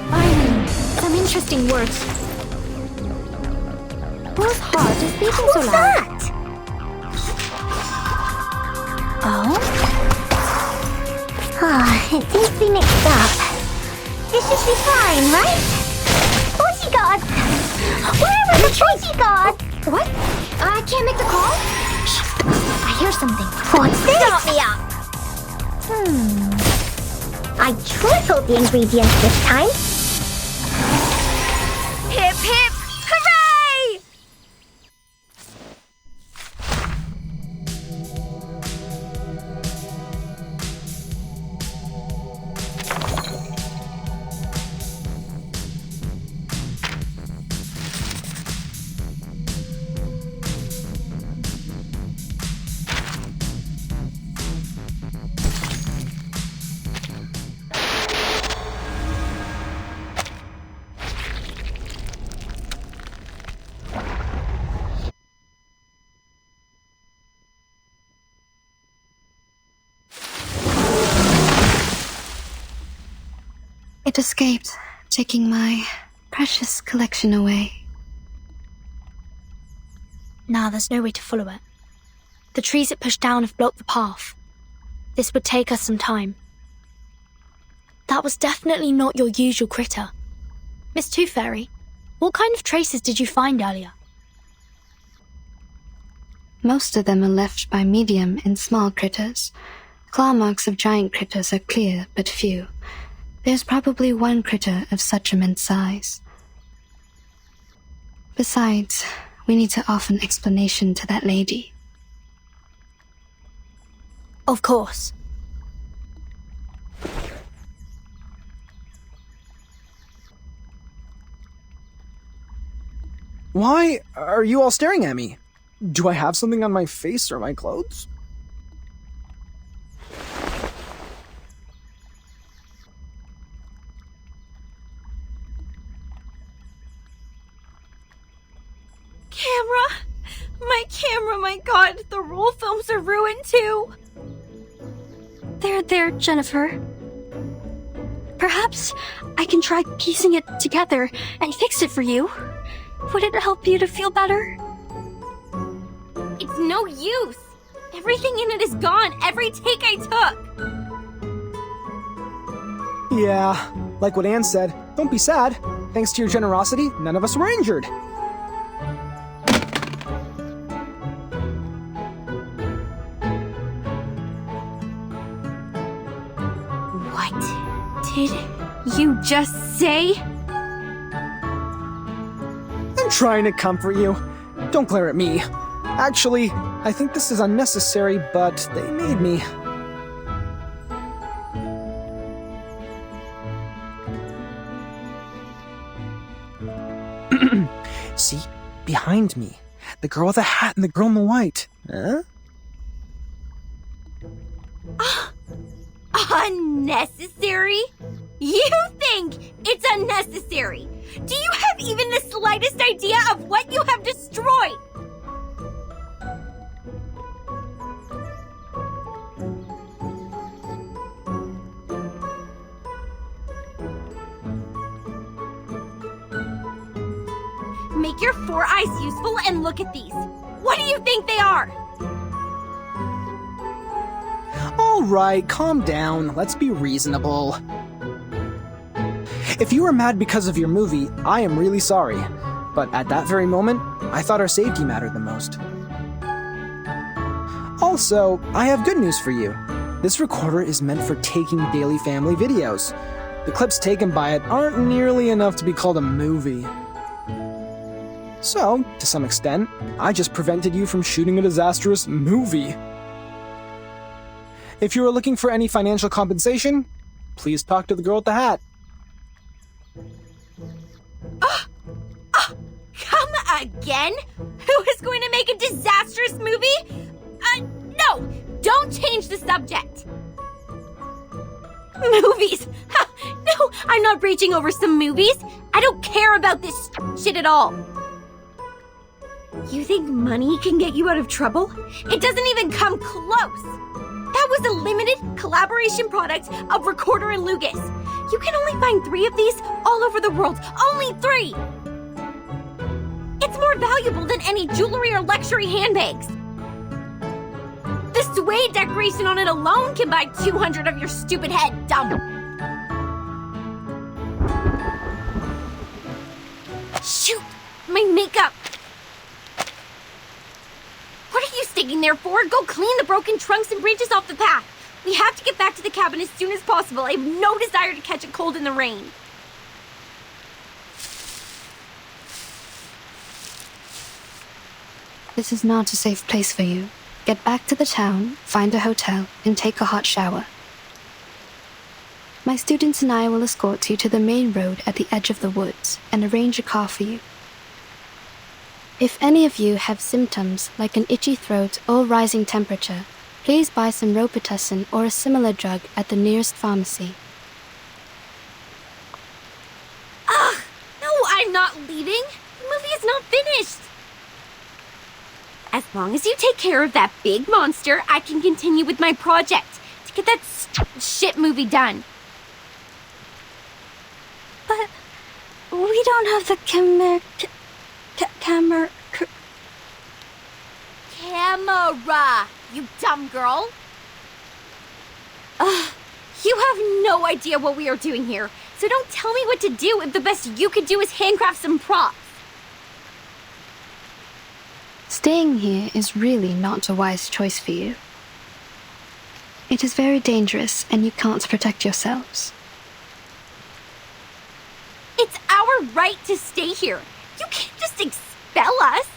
Finally, some interesting words. Whose heart is beating so loud? Oh? It seems to be mixed up. This should be fine, right? Bodyguard! Where are the bodyguards? What? I can't make the call? Shh. I hear something. What's this? Stop me up! I tripled the ingredients this time. Hip hip! Hooray! It escaped, taking my precious collection away. Now there's no way to follow it. The trees it pushed down have blocked the path. This would take us some time. That was definitely not your usual critter. Miss Tooth Fairy, what kind of traces did you find earlier? Most of them are left by medium and small critters. Claw marks of giant critters are clear, but few. There's probably one critter of such immense size. Besides, we need to offer an explanation to that lady. Of course. Why are you all staring at me? Do I have something on my face or my clothes? Camera, my god, the roll films are ruined too! There, Jennifer. Perhaps I can try piecing it together and fix it for you. Would it help you to feel better? It's no use! Everything in it is gone, every take I took! Yeah, like what Anne said, don't be sad. Thanks to your generosity, none of us were injured. Did you just say? I'm trying to comfort you. Don't glare at me. Actually, I think this is unnecessary, but they made me. See? Behind me. The girl with the hat and the girl in the white. Huh? Unnecessary? You think it's unnecessary? Do you have even the slightest idea of what you have destroyed? Make your 4 eyes useful and look at these. What do you think they are? All right, calm down. Let's be reasonable. If you were mad because of your movie, I am really sorry. But at that very moment, I thought our safety mattered the most. Also, I have good news for you. This recorder is meant for taking daily family videos. The clips taken by it aren't nearly enough to be called a movie. So, to some extent, I just prevented you from shooting a disastrous movie. If you are looking for any financial compensation, please talk to the girl with the hat. Come again? Who is going to make a disastrous movie? No! Don't change the subject! Movies! No, I'm not raging over some movies! I don't care about this shit at all! You think money can get you out of trouble? It doesn't even come close! That was a limited collaboration product of Recorder and Lugas. You can only find 3 of these all over the world. Only 3! It's more valuable than any jewelry or luxury handbags. The suede decoration on it alone can buy 200 of your stupid head, dumb. Shoot! My makeup! What are you sticking there for? Go clean the broken trunks and branches off the path. We have to get back to the cabin as soon as possible. I have no desire to catch a cold in the rain. This is not a safe place for you. Get back to the town, find a hotel, and take a hot shower. My students and I will escort you to the main road at the edge of the woods and arrange a car for you. If any of you have symptoms like an itchy throat or rising temperature, please buy some Robitussin or a similar drug at the nearest pharmacy. Ugh! No, I'm not leaving. The movie is not finished. As long as you take care of that big monster, I can continue with my project to get that shit movie done. But we don't have the camera, you dumb girl. You have no idea what we are doing here, so don't tell me what to do if the best you could do is handcraft some props. Staying here is really not a wise choice for you. It is very dangerous and you can't protect yourselves. It's our right to stay here. You can't just expel us.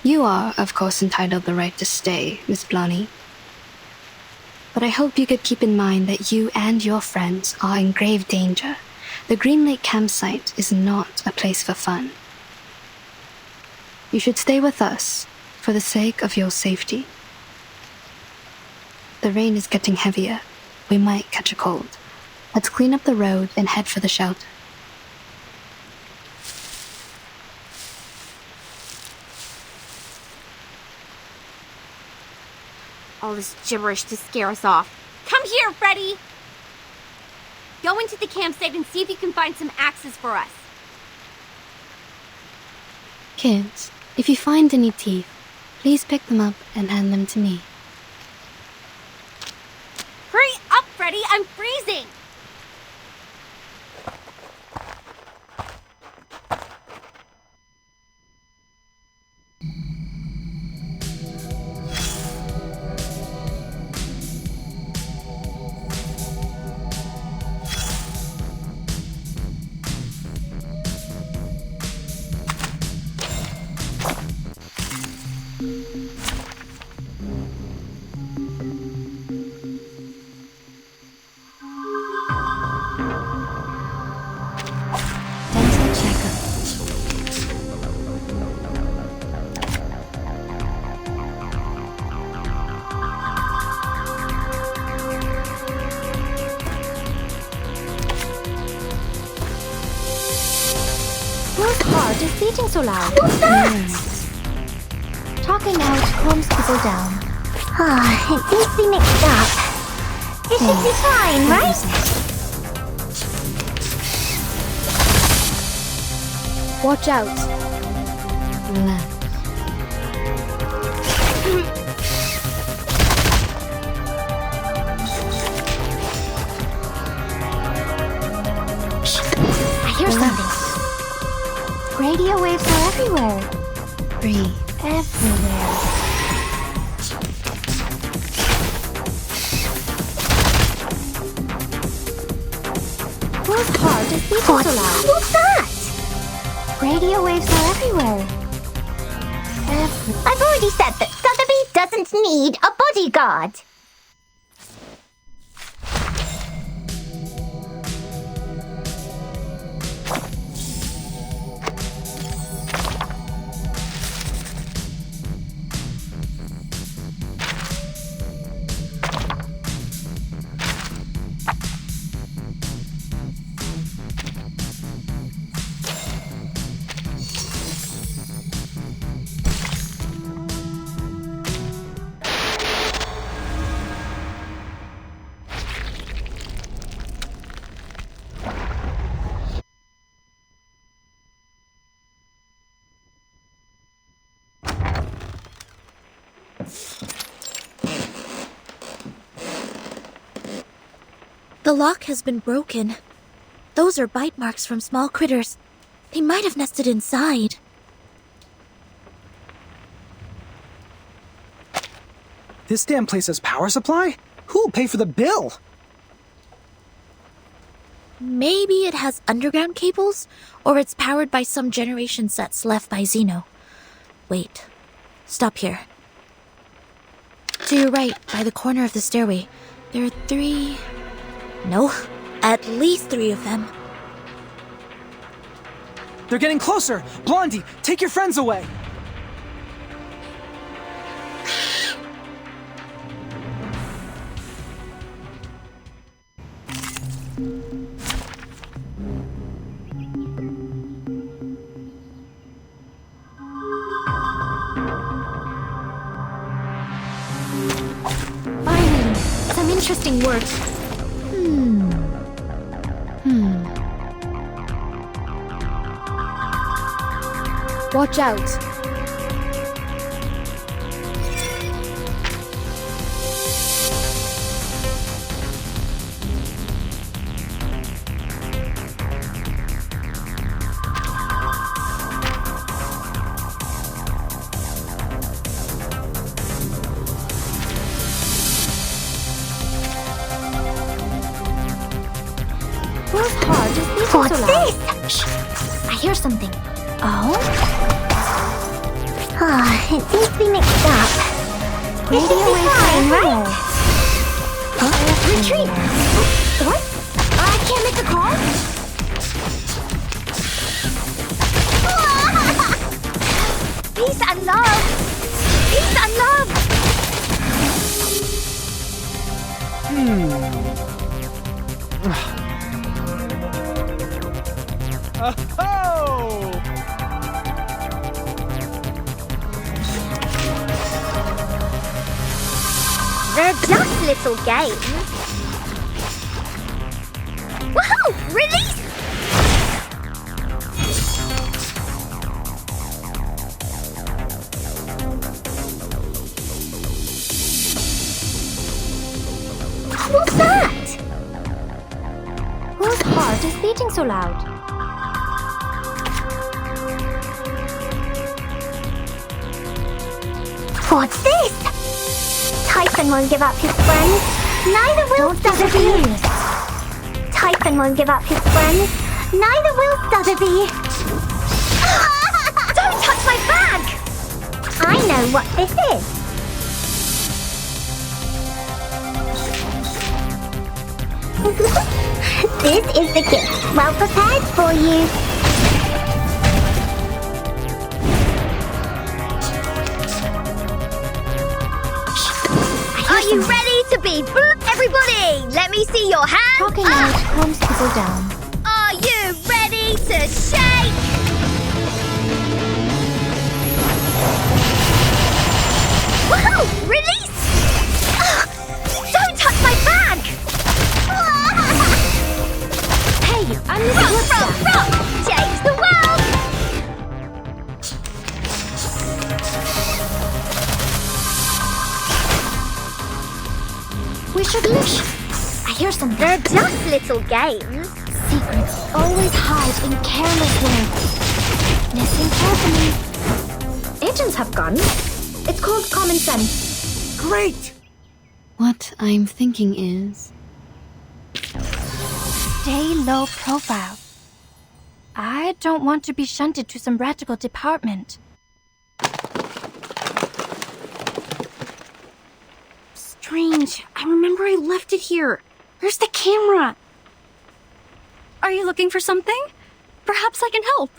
You are, of course, entitled the right to stay, Miss Blonny. But I hope you could keep in mind that you and your friends are in grave danger. The Green Lake campsite is not a place for fun. You should stay with us for the sake of your safety. The rain is getting heavier. We might catch a cold. Let's clean up the road and head for the shelter. All this gibberish to scare us off. Come here, Freddy! Go into the campsite and see if you can find some axes for us. Kids, if you find any teeth, please pick them up and hand them to me. Hurry up, Freddy! I'm freezing! heart is beating so loud? What's that? Talking out calms people down. It seems to be mixed up. It should be fine, right? Watch out. Relax. I hear something. Radio waves are everywhere. Breathe. Everywhere. Whose heart is beating so loud? What's that? Radio waves are everywhere. I've already said that Sotheby doesn't need a bodyguard. The lock has been broken. Those are bite marks from small critters. They might have nested inside. This damn place has power supply? Who'll pay for the bill? Maybe it has underground cables, or it's powered by some generation sets left by Xeno. Wait. Stop here. To your right, by the corner of the stairway, there are 3... No, at least 3 of them. They're getting closer! Blondie, take your friends away! Finally, some interesting work. Watch out. Whose heart is beating so loud? What's this? I hear something. Oh? It seems to be mixed up. Radio waves fine, right? Retreat! What? I can't make the call? Peace and love! Peace and love! Oh! They're just little games. Woohoo! Release! What's that? Whose heart is beating so loud? What's this? Typhon won't give up his friends. Neither will Sotheby. Typhon won't give up his friends. Neither will Sotheby. Don't touch my bag! I know what this is. This is the gift, well prepared for you. Are you ready to be everybody? Let me see your hands. Talking out calms people down. Are you ready to shake? Woohoo! Release! Don't touch my bag! Hey, I'm Miss Woodstock. Change the world! We should listen. I hear some. They're just little games. Secrets always hide in careless words. Listen carefully. Agents have guns. It's called common sense. Great! What I'm thinking is... Stay low profile. I don't want to be shunted to some radical department. Strange. I remember I left it here. Where's the camera? Are you looking for something? Perhaps I can help.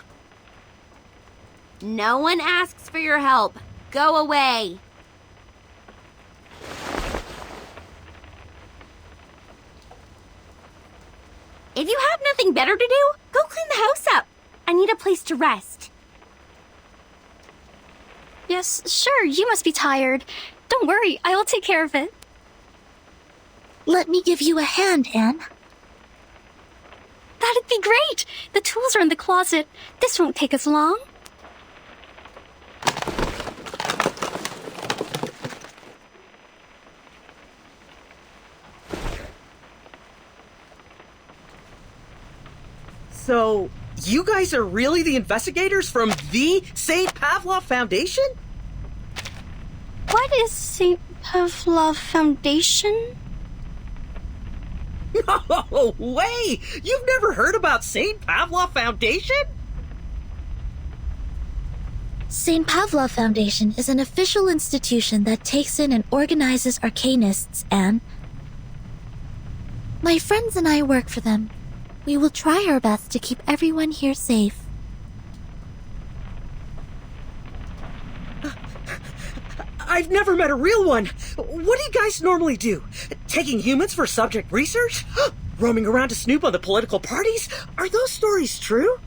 No one asks for your help. Go away. If you have nothing better to do, go clean the house up. I need a place to rest. Yes, sure, you must be tired. Don't worry, I will take care of it. Let me give you a hand, Anne. That'd be great! The tools are in the closet. This won't take us long. So, you guys are really the investigators from the St. Pavlov Foundation? What is St. Pavlov Foundation? No way! You've never heard about St. Pavlov Foundation? St. Pavlov Foundation is an official institution that takes in and organizes arcanists, Anne. My friends and I work for them. We will try our best to keep everyone here safe. I've never met a real one. What do you guys normally do? Taking humans for subject research? Roaming around to snoop on the political parties? Are those stories true?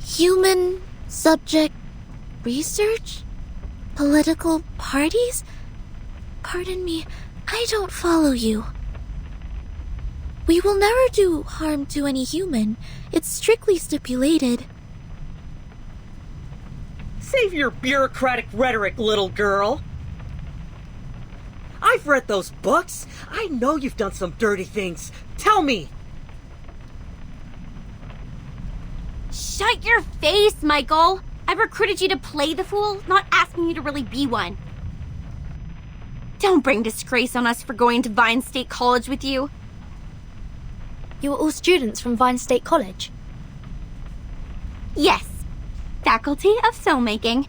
Human subject research? Political parties? Pardon me, I don't follow you. We will never do harm to any human. It's strictly stipulated. Save your bureaucratic rhetoric, little girl. I've read those books. I know you've done some dirty things. Tell me. Shut your face, Michael. I recruited you to play the fool, not asking you to really be one. Don't bring disgrace on us for going to Vine State College with you. You were all students from Vine State College? Yes. Faculty of Filmmaking.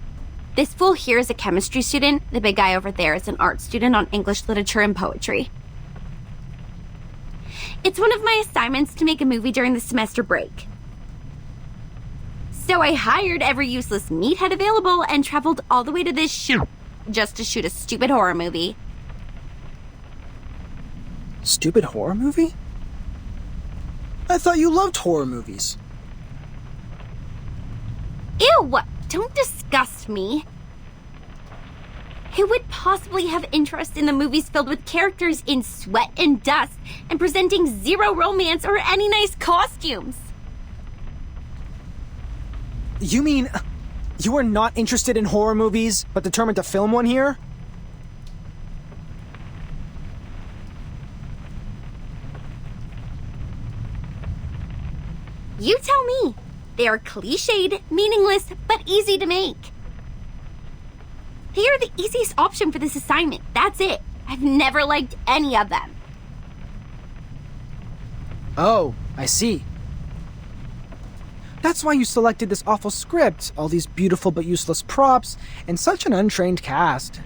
This fool here is a chemistry student. The big guy over there is an art student on English literature and poetry. It's one of my assignments to make a movie during the semester break. So I hired every useless meathead available and traveled all the way to this shoot just to shoot a stupid horror movie. Stupid horror movie? I thought you loved horror movies. Ew! Don't disgust me. Who would possibly have interest in the movies filled with characters in sweat and dust and presenting zero romance or any nice costumes? You mean you are not interested in horror movies, but determined to film one here? You tell me. They are cliched, meaningless, but easy to make. They are the easiest option for this assignment. That's it. I've never liked any of them. Oh, I see. That's why you selected this awful script, all these beautiful but useless props, and such an untrained cast.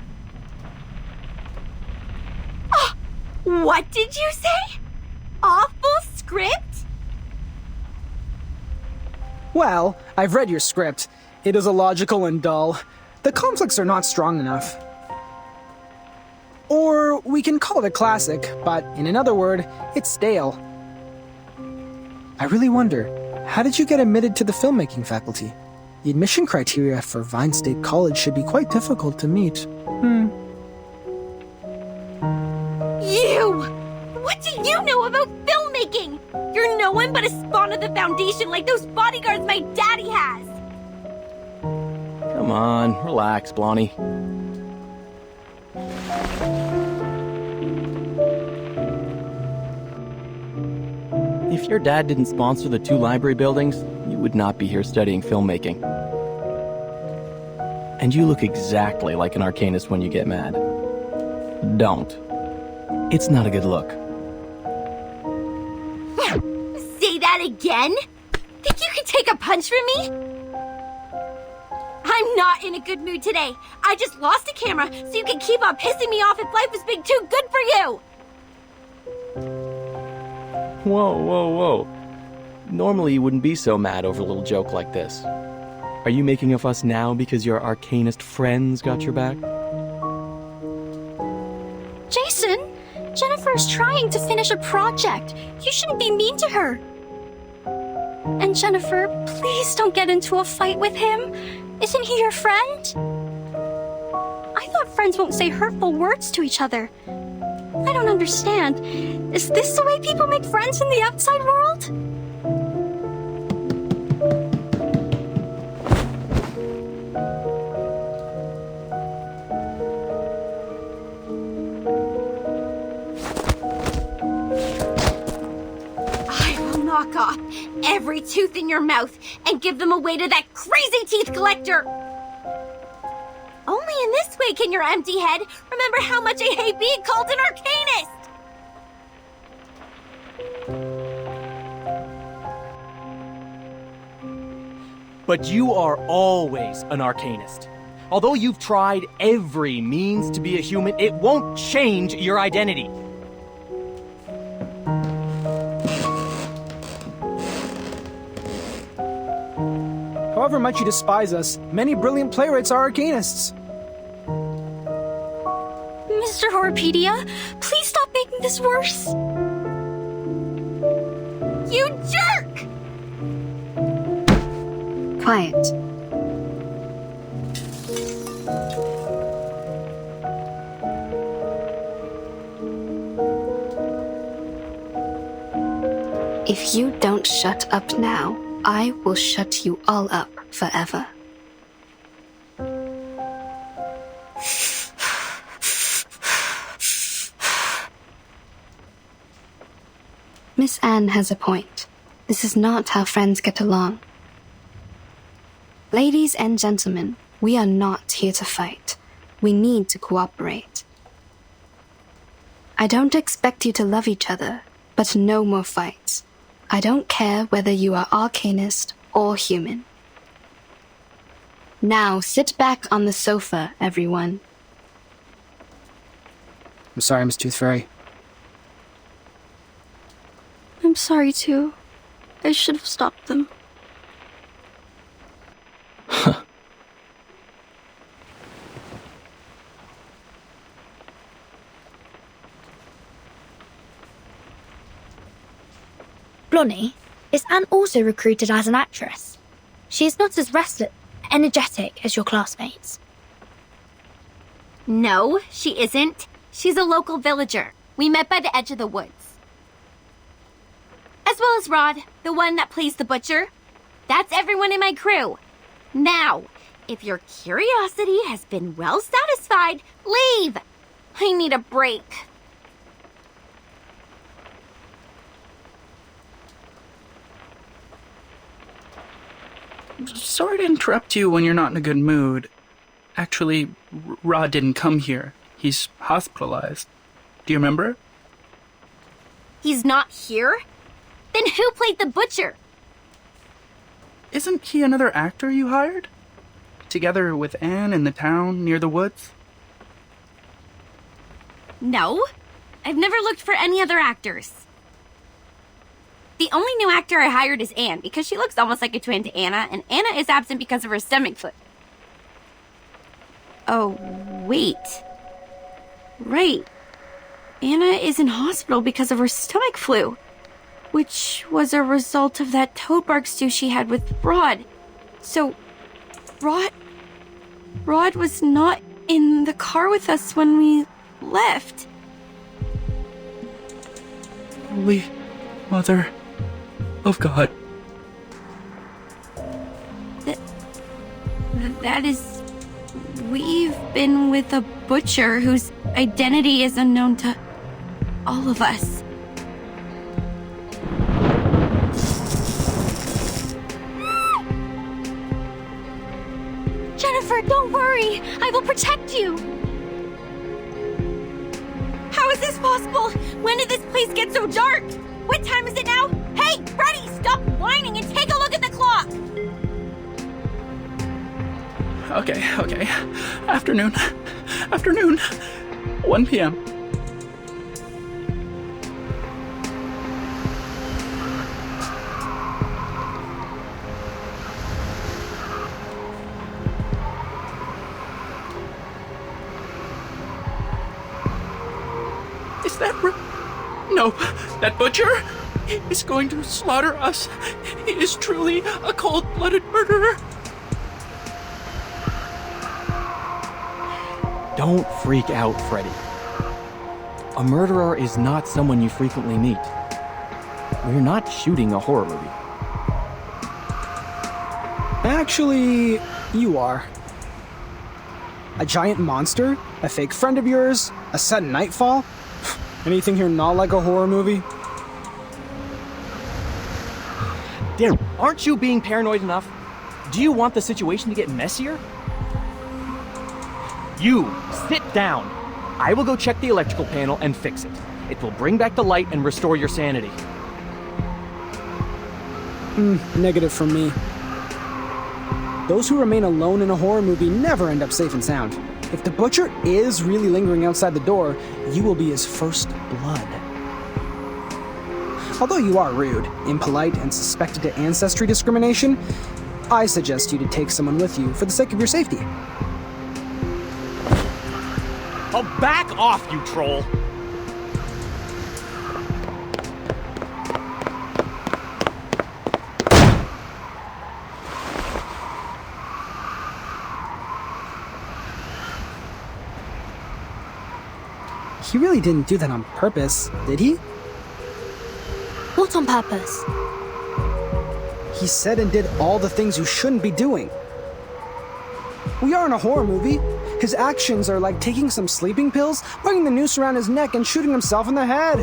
Oh, what did you say? Awful script? Well, I've read your script. It is illogical and dull. The conflicts are not strong enough. Or we can call it a classic, but in another word, it's stale. I really wonder, how did you get admitted to the filmmaking faculty? The admission criteria for Vine State College should be quite difficult to meet. You! What do you know about filmmaking? You're no one but a spawn of the Foundation like those bodyguards my daddy has! Come on, relax, Blondie. If your dad didn't sponsor the 2 library buildings, you would not be here studying filmmaking. And you look exactly like an arcanist when you get mad. Don't. It's not a good look. Say that again? Think you can take a punch from me? I'm not in a good mood today. I just lost a camera so you can keep on pissing me off if life has been too good for you! Whoa. Normally you wouldn't be so mad over a little joke like this. Are you making a fuss now because your arcanist friends got your back? Jason, Jennifer's trying to finish a project. You shouldn't be mean to her. And Jennifer, please don't get into a fight with him. Isn't he your friend? I thought friends won't say hurtful words to each other. I don't understand. Is this the way people make friends in the outside world? I will knock off every tooth in your mouth and give them away to that crazy teeth collector! Only in this way can your empty head remember how much I hate being called an arcanist! But you are always an arcanist. Although you've tried every means to be a human, it won't change your identity. However much you despise us, many brilliant playwrights are arcanists. Mr. Horopedia, please stop making this worse. You jerk! Quiet. If you don't shut up now, I will shut you all up forever. Miss Anne has a point. This is not how friends get along. Ladies and gentlemen, we are not here to fight. We need to cooperate. I don't expect you to love each other, but no more fights. I don't care whether you are arcanist or human. Now sit back on the sofa, everyone. I'm sorry, Miss Tooth Fairy. I'm sorry too. I should have stopped them. Blondie, is Anne also recruited as an actress? She is not as restless, energetic as your classmates. No, she isn't. She's a local villager. We met by the edge of the woods. As well as Rod, the one that plays the butcher. That's everyone in my crew. Now, if your curiosity has been well satisfied, leave! I need a break. Sorry to interrupt you when you're not in a good mood. Actually, Rod didn't come here. He's hospitalized. Do you remember? He's not here? Then who played the butcher? Isn't he another actor you hired? Together with Anne in the town near the woods? No. I've never looked for any other actors. The only new actor I hired is Anne, because she looks almost like a twin to Anna, and Anna is absent because of her stomach flu. Oh, wait. Right. Anna is in hospital because of her stomach flu, which was a result of that toad bark stew she had with Rod. So, Rod was not in the car with us when we left. Holy Mother of God. That is... We've been with a butcher whose identity is unknown to all of us. Jennifer, don't worry. I will protect you. How is this possible? When did this place get so dark? What time is it now? Hey, Freddy, stop whining and take a look at the clock! Okay. Afternoon. 1 p.m. Is that No, that butcher is going to slaughter us. He is truly a cold-blooded murderer. Don't freak out, Freddy. A murderer is not someone you frequently meet. We're not shooting a horror movie. Actually, you are. A giant monster? A fake friend of yours? A sudden nightfall? Anything here not like a horror movie? Darren, aren't you being paranoid enough? Do you want the situation to get messier? You, sit down. I will go check the electrical panel and fix it. It will bring back the light and restore your sanity. Negative from me. Those who remain alone in a horror movie never end up safe and sound. If the butcher is really lingering outside the door, you will be his first blood. Although you are rude, impolite, and suspected of ancestry discrimination, I suggest you to take someone with you for the sake of your safety. Oh, back off, you troll! He really didn't do that on purpose, did he? What on purpose? He said and did all the things you shouldn't be doing. We are in a horror movie. His actions are like taking some sleeping pills, putting the noose around his neck, and shooting himself in the head.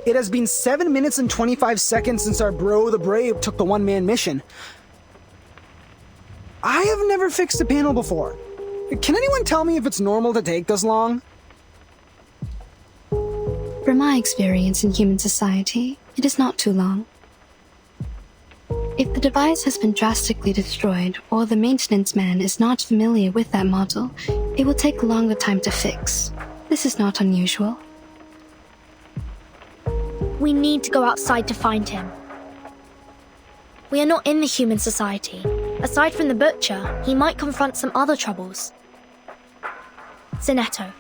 It has been 7 minutes and 25 seconds since our bro the Brave took the one-man mission. I have never fixed a panel before. Can anyone tell me if it's normal to take this long? From my experience in human society, it is not too long. If the device has been drastically destroyed or the maintenance man is not familiar with that model, it will take a longer time to fix. This is not unusual. We need to go outside to find him. We are not in the human society. Aside from the butcher, he might confront some other troubles. Zenetto,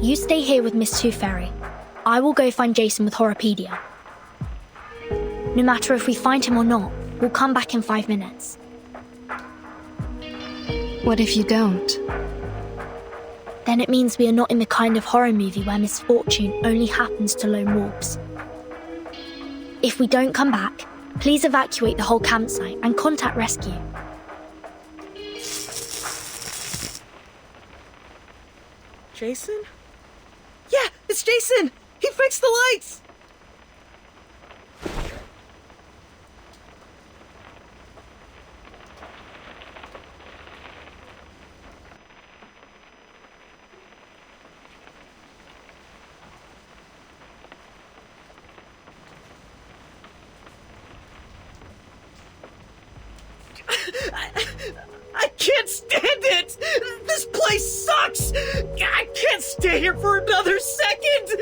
you stay here with Miss Tooth Fairy. I will go find Jason with Horrorpedia. No matter if we find him or not, we'll come back in 5 minutes. What if you don't? then it means we are not in the kind of horror movie where misfortune only happens to lone wolves. If we don't come back, please evacuate the whole campsite and contact rescue. Jason? Yeah, it's Jason! He fixed the lights! I can't stand it! This place sucks! I can't stay here for another second!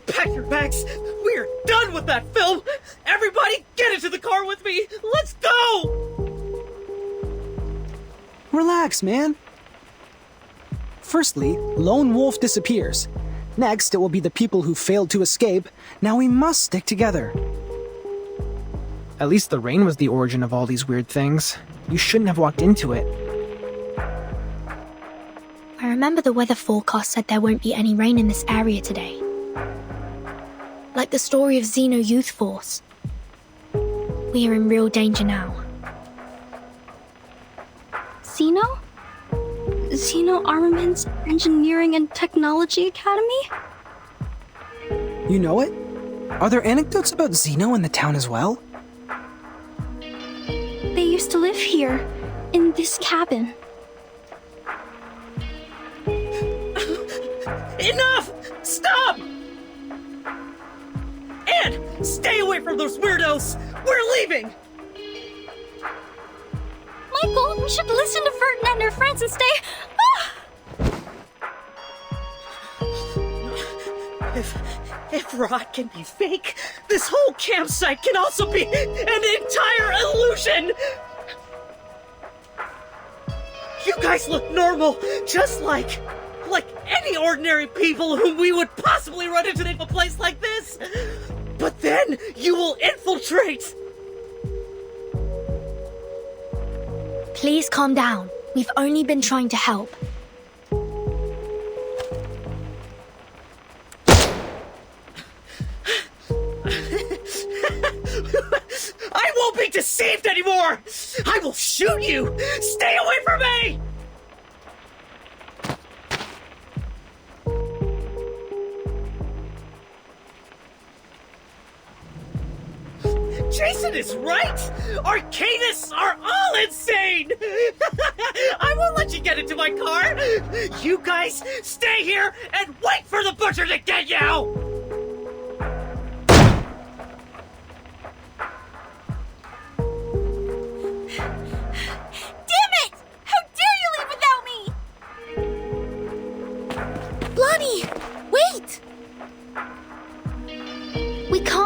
Pack your bags! We are done with that film! Everybody get into the car with me! Let's go! Relax, man. Firstly, Lone Wolf disappears. Next, it will be the people who failed to escape. Now we must stick together. At least the rain was the origin of all these weird things. You shouldn't have walked into it. I remember the weather forecast said there won't be any rain in this area today. Like the story of Xeno Youth Force. We are in real danger now. Xeno? Xeno Armaments Engineering and Technology Academy? You know it? Are there anecdotes about Xeno in the town as well? They used to live here, in this cabin. Enough! Stop! Anne, stay away from those weirdos! We're leaving! Michael, we should listen to Ferdinand and her friends and stay... If Rod can be fake, this whole campsite can also be an entire illusion! You guys look normal, just like any ordinary people whom we would possibly run into in a place like this. But then you will infiltrate! Please calm down. We've only been trying to help. I won't be deceived anymore! I will shoot you! Stay away from me! Jason is right! Arcanists are all insane! I won't let you get into my car! You guys stay here and wait for the butcher to get you!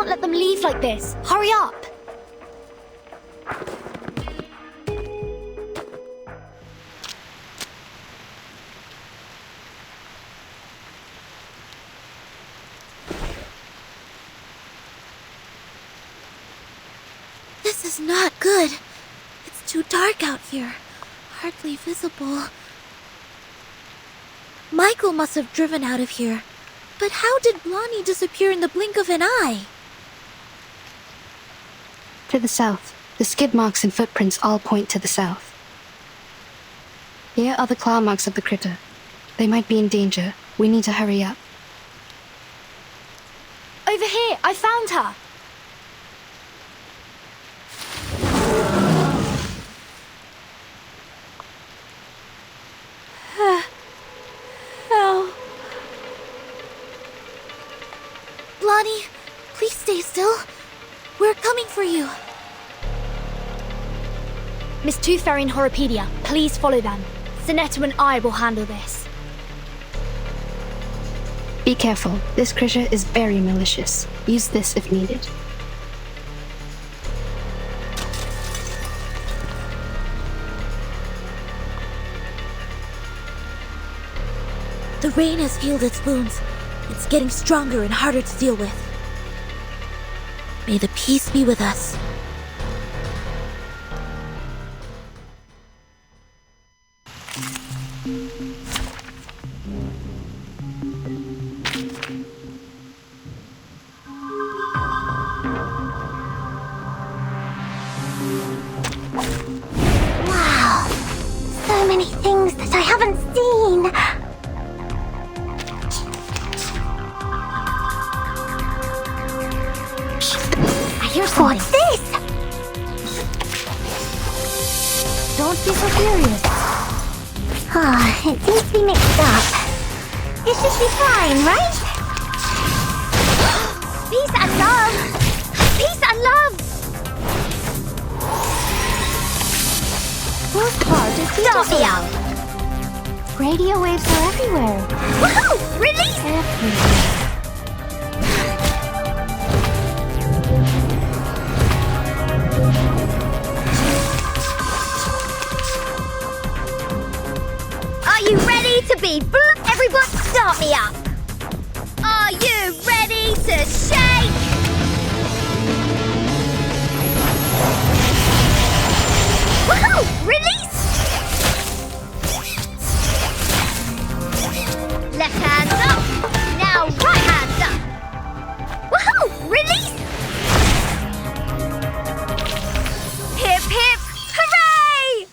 Let them leave like this. Hurry up! This is not good. It's too dark out here. Hardly visible. Michael must have driven out of here. But how did Blondie disappear in the blink of an eye? To the south. The skid marks and footprints all point to the south. Here are the claw marks of the critter. They might be in danger. We need to hurry up. Over here! I found her! Help. Blondie, please stay still. We're coming for you. Miss Tooth Fairy and Horopedia, please follow them. Sinetta and I will handle this. Be careful. This critter is very malicious. Use this if needed. The rain has healed its wounds. It's getting stronger and harder to deal with. May the peace be with us. that I haven't seen. I hear something. What's this? Don't be so furious. It seems to be mixed up. It should be fine, right? Peace and love. Peace and love. Whose heart is beating so loud? Radio waves are everywhere. Woohoo! Release! Everywhere. Are you ready to be Everyone start me up! Are you ready to shake? Woohoo! Release! Left hand up. Now right hand up. Woohoo! Release! Hip hip! Hooray!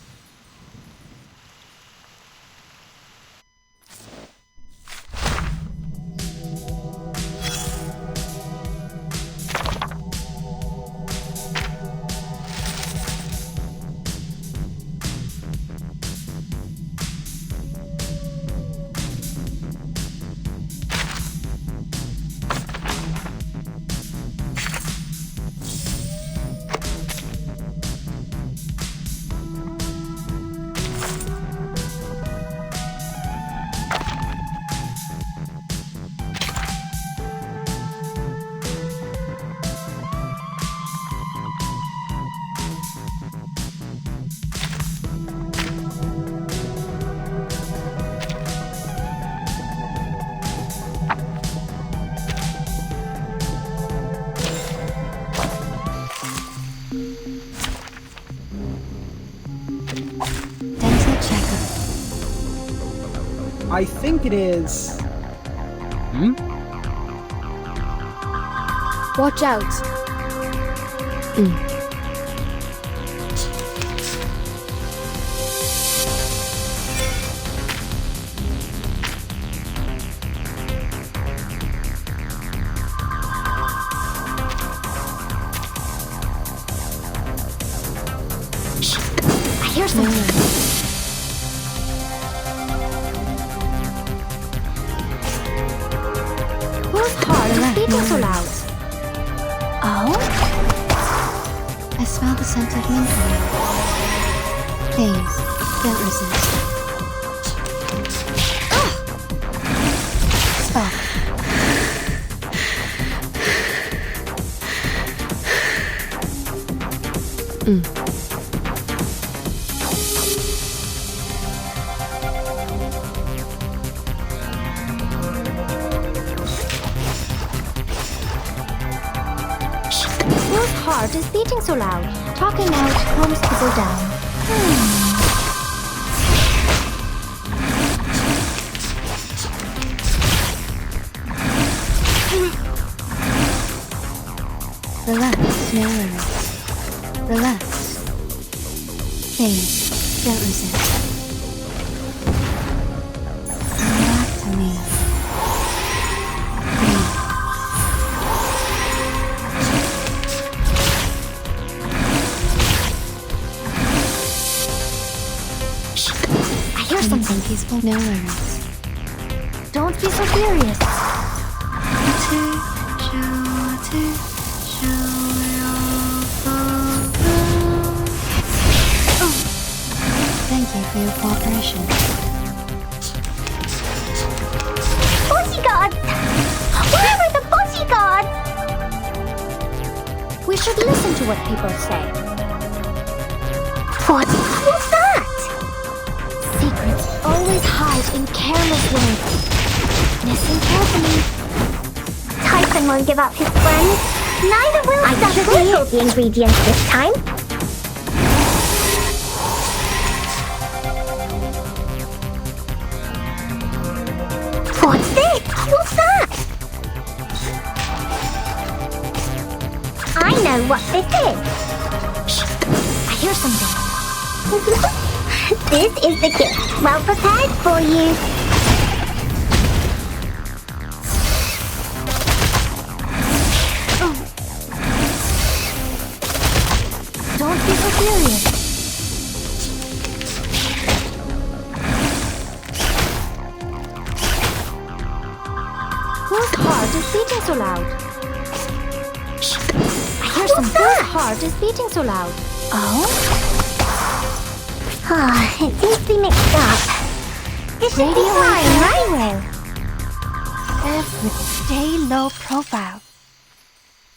Dental checkup. I think it is. Watch out. I hear something. Whose heart is beating so loud? Oh? I smell the scent of mint oil. Please, don't resist. Stop. Whose heart is beating so loud? Talking out calms people down. Relax, no worries. Relax. Please, don't resist. Come back to me. I hear something. Peaceful, no worries. Don't be so furious. Thank you for your cooperation. Bodyguards! Where are the bodyguards? We should listen to what people say. What's that? Secrets always hide in careless ways. Listen carefully. Typhon won't give up his friends. Neither will I sprinkle the ingredients this time. What's this? What's that? I know what this is. I hear something. This is the gift, well prepared for you. Don't be so serious. Whose heart is beating so loud? I hear whose heart is beating so loud? Oh? It seems to be mixed up. This should be fine, right? Stay low profile.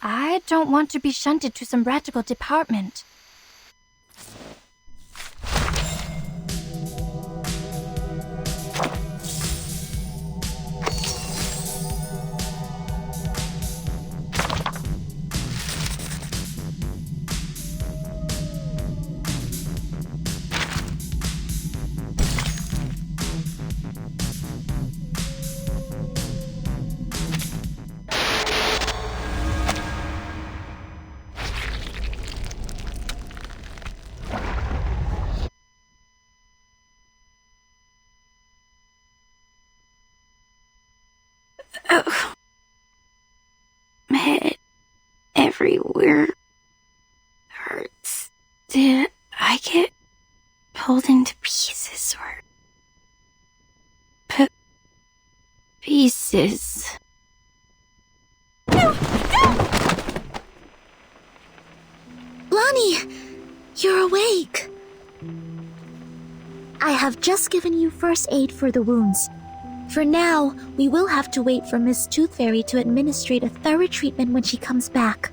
I don't want to be shunted to some radical department. My head everywhere hurts. Did I get pulled into pieces or pieces? Lonnie, you're awake. I have just given you first aid for the wounds. For now, we will have to wait for Miss Tooth Fairy to administrate a thorough treatment when she comes back.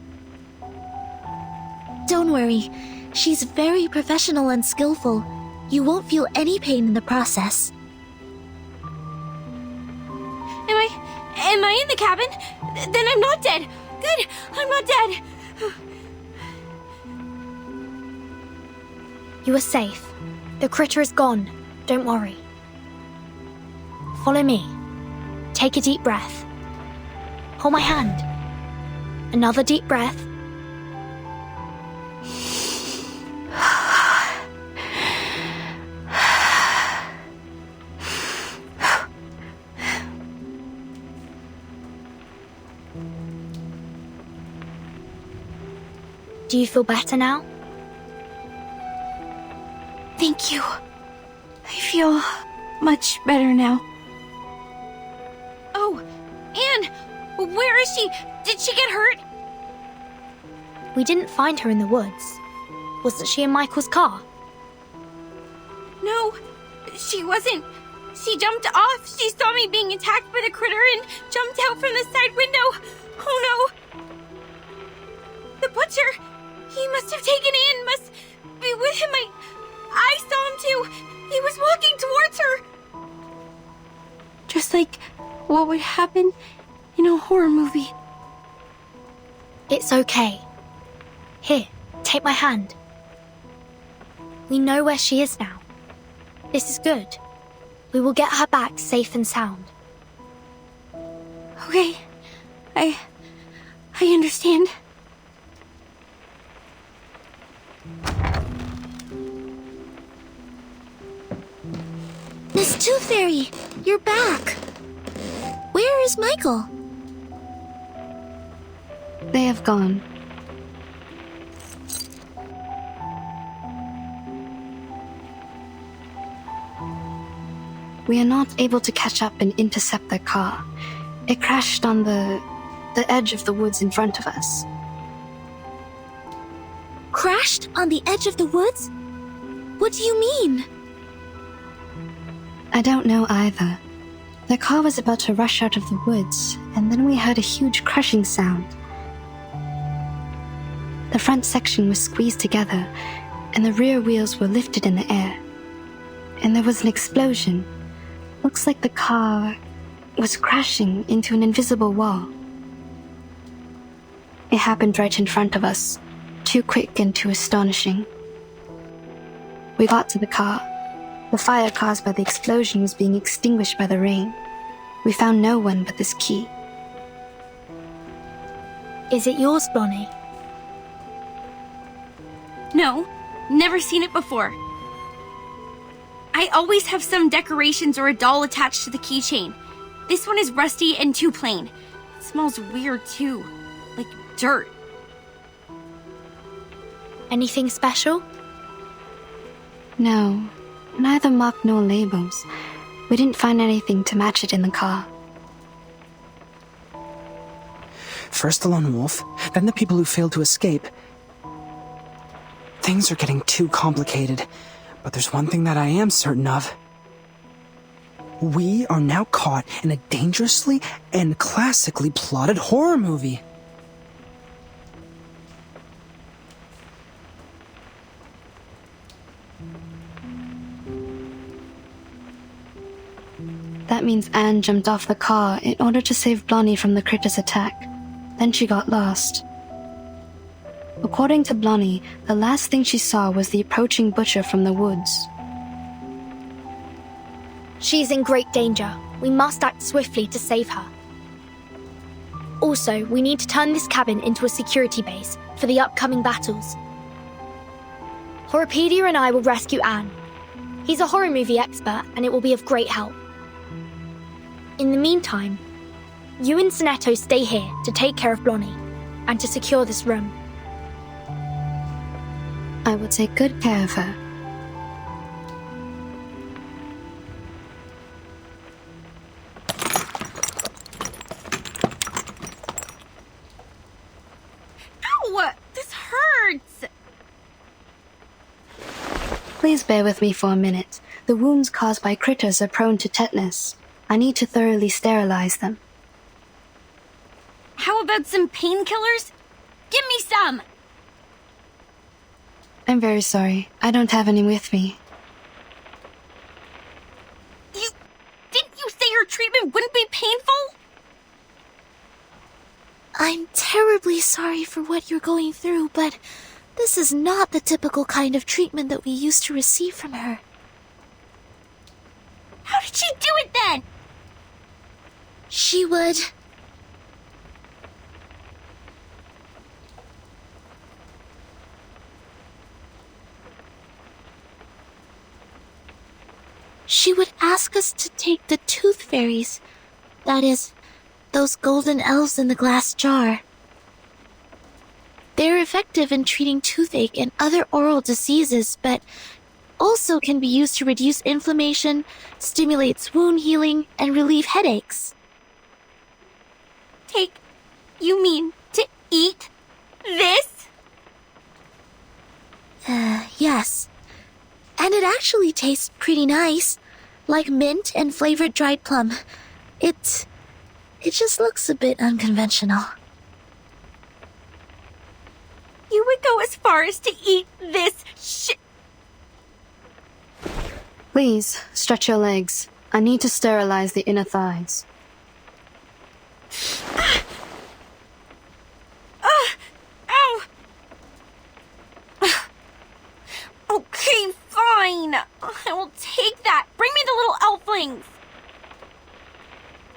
Don't worry, she's very professional and skillful. You won't feel any pain in the process. Am I in the cabin? Then I'm not dead. Good, I'm not dead. You are safe. The critter is gone. Don't worry. Follow me. Take a deep breath. Hold my hand. Another deep breath. Do you feel better now? Thank you. I feel much better now. Oh, Anne! Where is she? Did she get hurt? We didn't find her in the woods. Wasn't she in Michael's car? No, she wasn't. She jumped off. She saw me being attacked by the critter and jumped out from the side window. Oh no! The butcher! He must have taken Anne, must be with him. I saw him too. He was walking towards her. Just like what would happen in a horror movie. It's okay. Here, take my hand. We know where she is now. This is good. We will get her back safe and sound. Okay. I understand. Miss Tooth Fairy, you're back. Where is Michael? They have gone. We are not able to catch up and intercept their car. It crashed on the edge of the woods in front of us. Crashed on the edge of the woods? What do you mean? I don't know either. The car was about to rush out of the woods, and then we heard a huge crushing sound. The front section was squeezed together, and the rear wheels were lifted in the air. And there was an explosion. Looks like the car was crashing into an invisible wall. It happened right in front of us, too quick and too astonishing. We got to the car. The fire caused by the explosion was being extinguished by the rain. We found no one but this key. Is it yours, Bonnie? No, never seen it before. I always have some decorations or a doll attached to the keychain. This one is rusty and too plain. It smells weird too, like dirt. Anything special? No, neither mark nor labels. We didn't find anything to match it in the car. First the lone wolf, then the people who failed to escape. Things are getting too complicated, but there's one thing that I am certain of. We are now caught in a dangerously and classically plotted horror movie. That means Anne jumped off the car in order to save Blondie from the critter's attack. Then she got lost. According to Blondie, the last thing she saw was the approaching butcher from the woods. She's in great danger. We must act swiftly to save her. Also, we need to turn this cabin into a security base for the upcoming battles. Horopedia and I will rescue Anne. He's a horror movie expert, and it will be of great help. In the meantime, you and Sonetto stay here to take care of Blondie and to secure this room. I will take good care of her. Ow! This hurts! Please bear with me for a minute. The wounds caused by critters are prone to tetanus. I need to thoroughly sterilize them. How about some painkillers? Give me some! I'm very sorry. I don't have any with me. Didn't you say your treatment wouldn't be painful? I'm terribly sorry for what you're going through, but this is not the typical kind of treatment that we used to receive from her. How did she do it then? She would... She would ask us to take the tooth fairies. That is, those golden elves in the glass jar. They're effective in treating toothache and other oral diseases, but also can be used to reduce inflammation, stimulates wound healing, and relieve headaches. Take... You mean to eat this? Yes. And it actually tastes pretty nice. Like mint and flavored dried plum. It just looks a bit unconventional. You would go as far as to eat this Please, stretch your legs. I need to sterilize the inner thighs. Ow! Okay, fine. I will take that. Bring me the little elflings.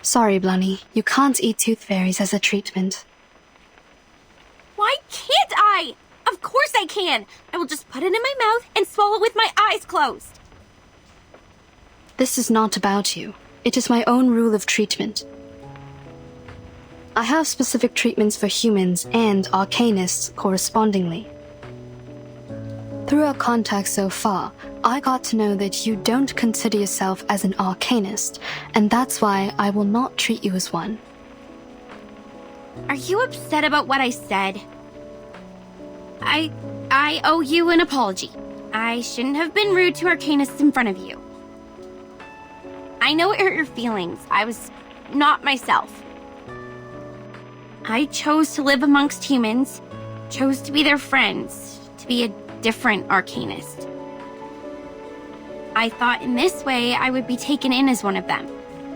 Sorry, Blondie. You can't eat tooth fairies as a treatment. Why can't I? Of course I can. I will just put it in my mouth and swallow with my eyes closed. This is not about you. It is my own rule of treatment. I have specific treatments for humans and arcanists correspondingly. Through our contact so far, I got to know that you don't consider yourself as an arcanist, and that's why I will not treat you as one. Are you upset about what I said? I owe you an apology. I shouldn't have been rude to arcanists in front of you. I know it hurt your feelings. I was not myself. I chose to live amongst humans, chose to be their friends, to be a different arcanist. I thought in this way I would be taken in as one of them.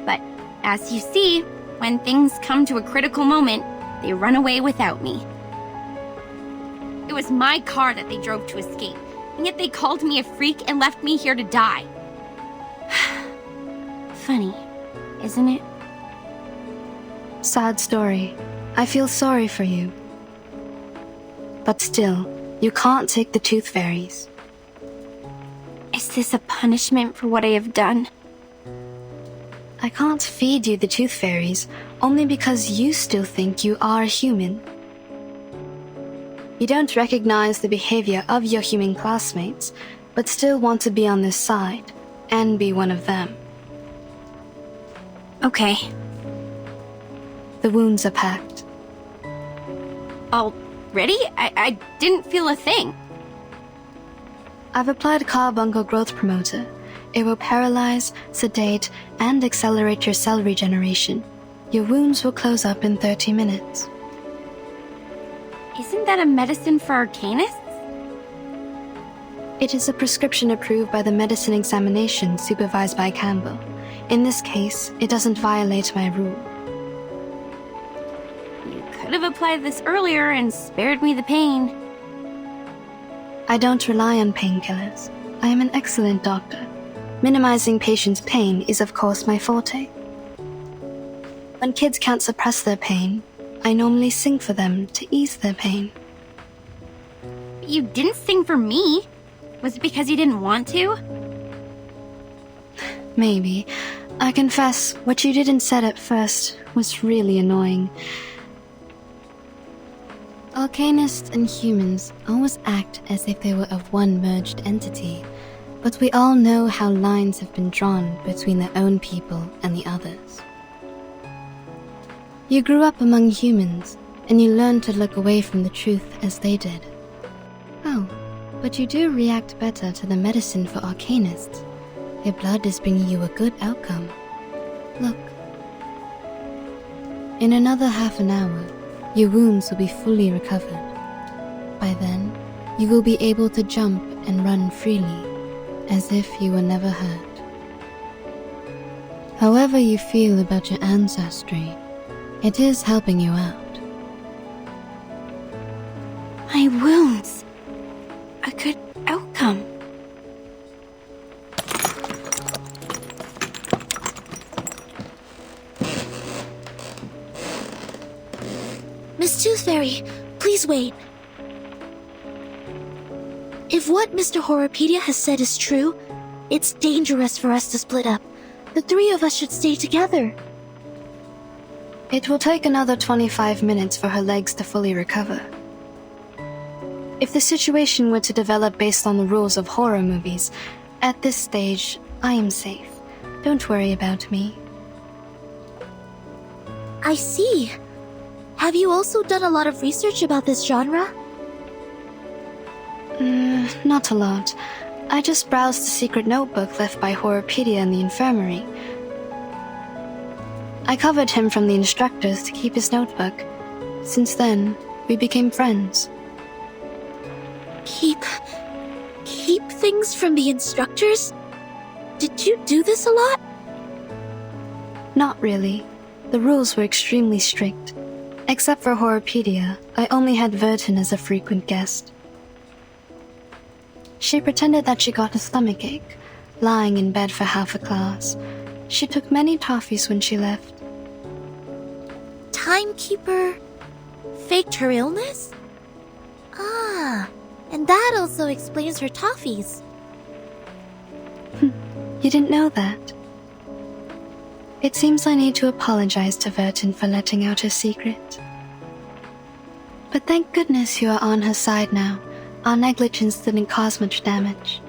But as you see, when things come to a critical moment, they run away without me. It was my car that they drove to escape, and yet they called me a freak and left me here to die. Funny, isn't it? Sad story. I feel sorry for you. But still, you can't take the tooth fairies. As this a punishment for what I have done? I can't feed you the tooth fairies, only because you still think you are human. You don't recognize the behavior of your human classmates, but still want to be on this side, and be one of them. Okay. The wounds are packed. Already? I didn't feel a thing. I've applied Carbuncle Growth Promoter. It will paralyze, sedate, and accelerate your cell regeneration. Your wounds will close up in 30 minutes. Isn't that a medicine for arcanists? It is a prescription approved by the medicine examination supervised by Campbell. In this case, it doesn't violate my rule. You could have applied this earlier and spared me the pain. I don't rely on painkillers. I am an excellent doctor. Minimizing patients' pain is of course my forte. When kids can't suppress their pain, I normally sing for them to ease their pain. You didn't sing for me. Was it because you didn't want to? Maybe. I confess, what you didn't say at first was really annoying. Arcanists and humans always act as if they were of one merged entity, but we all know how lines have been drawn between their own people and the others. You grew up among humans, and you learned to look away from the truth as they did. Oh, but you do react better to the medicine for arcanists. Your blood is bringing you a good outcome. Look. In another half an hour, your wounds will be fully recovered. By then, you will be able to jump and run freely, as if you were never hurt. However you feel about your ancestry, it is helping you out. My wounds. A good outcome. Miss Tooth Fairy, please wait. If what Mr. Horopedia has said is true, it's dangerous for us to split up. The three of us should stay together. It will take another 25 minutes for her legs to fully recover. If the situation were to develop based on the rules of horror movies, at this stage, I am safe. Don't worry about me. I see. Have you also done a lot of research about this genre? Not a lot. I just browsed the secret notebook left by Horopedia in the infirmary. I covered him from the instructors to keep his notebook. Since then, we became friends. Keep things from the instructors? Did you do this a lot? Not really. The rules were extremely strict. Except for Horopedia, I only had Vertin as a frequent guest. She pretended that she got a stomachache, lying in bed for half a class. She took many toffees when she left. Timekeeper faked her illness? Ah, and that also explains her toffees. You didn't know that? It seems I need to apologize to Vertin for letting out her secret. But thank goodness you are on her side now. Our negligence didn't cause much damage.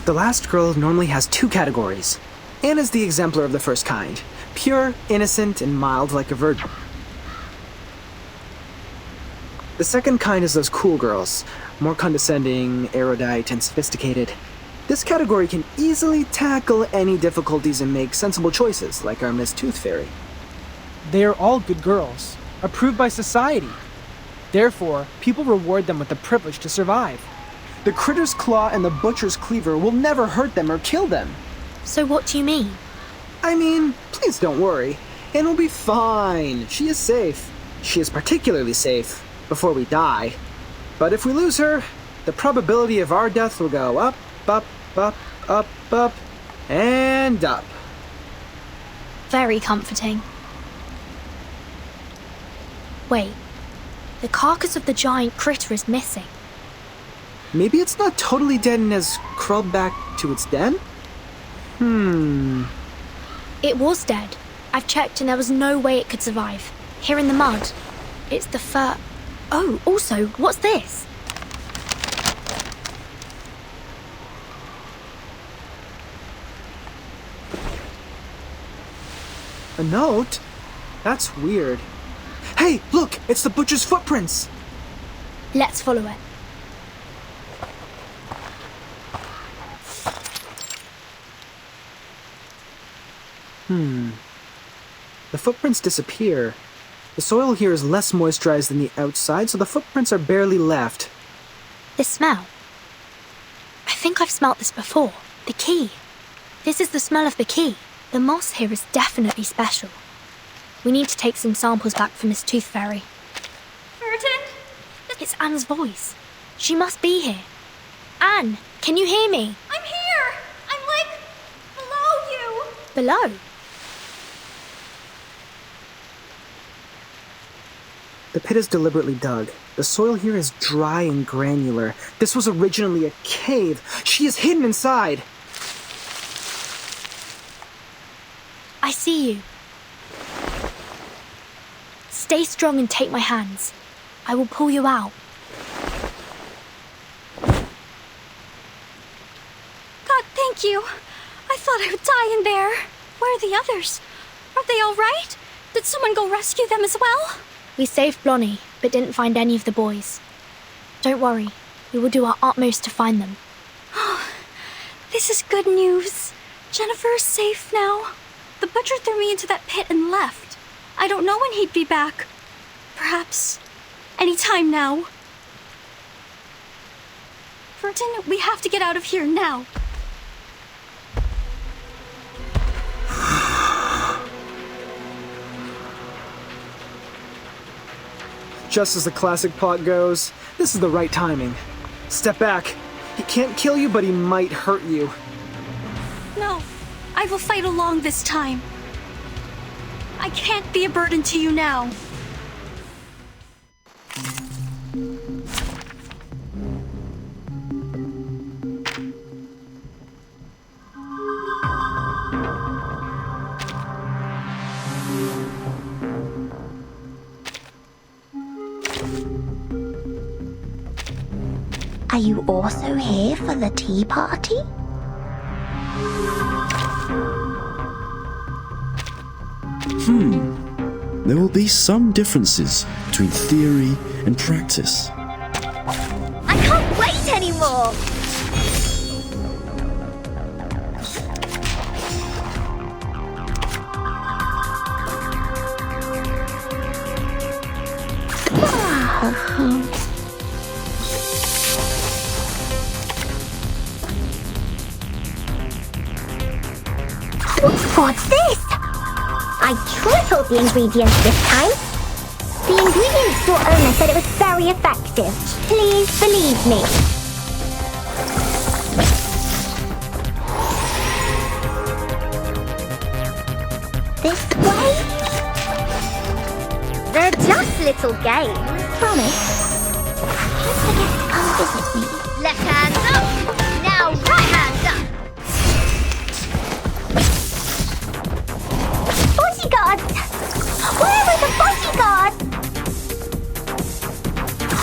The last girl normally has 2 categories. Anna's the exemplar of the first kind. Pure, innocent, and mild like a virgin. The second kind is those cool girls. More condescending, erudite, and sophisticated. This category can easily tackle any difficulties and make sensible choices, like our Miss Tooth Fairy. They are all good girls, approved by society. Therefore, people reward them with the privilege to survive. The Critter's Claw and the Butcher's Cleaver will never hurt them or kill them. So what do you mean? I mean, please don't worry. Anne will be fine. She is safe. She is particularly safe before we die. But if we lose her, the probability of our death will go up, up, up, up, up, and up. Very comforting. Wait, the carcass of the giant critter is missing. Maybe it's not totally dead and has crawled back to its den? It was dead. I've checked and there was no way it could survive. Here in the mud. It's the fur. Oh, also, what's this? A note? That's weird. Hey, look! It's the butcher's footprints! Let's follow it. The footprints disappear. The soil here is less moisturized than the outside, so the footprints are barely left. This smell. I think I've smelt this before. The key. This is the smell of the key. The moss here is definitely special. We need to take some samples back for Miss Tooth Fairy. Burton? It's Anne's voice. She must be here. Anne, can you hear me? I'm here! I'm like below you! Below? The pit is deliberately dug. The soil here is dry and granular. This was originally a cave. She is hidden inside. I see you. Stay strong and take my hands. I will pull you out. God, thank you. I thought I would die in there. Where are the others? Are they all right? Did someone go rescue them as well? We saved Blonnie, but didn't find any of the boys. Don't worry. We will do our utmost to find them. This is good news. Jennifer is safe now. The butcher threw me into that pit and left. I don't know when he'd be back. Perhaps any time now. Burton, we have to get out of here now. Just as the classic plot goes, this is the right timing. Step back. He can't kill you, but he might hurt you. No, I will fight along this time. I can't be a burden to you now. Are you also here for the tea party? There will be some differences between theory and practice. I can't wait anymore! What's this? I tripled the ingredients this time. The ingredient store owner said it was very effective. Please believe me. This way? They're just little games. Promise. Don't forget to come visit me. Left hand up. Now right hand up. Bodyguards! Where are the bodyguards?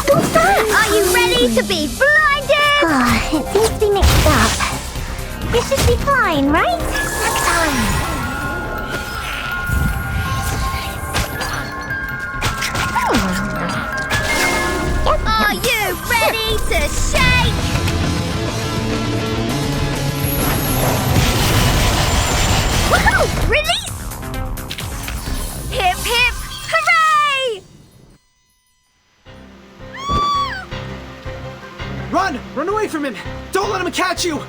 What's that? Are you ready to be blinded? It seems to be mixed up. This should be fine, right? Next time. Are you ready to shake? Woohoo! Release! Hip hip hooray! Run! Run away from him! Don't let him catch you!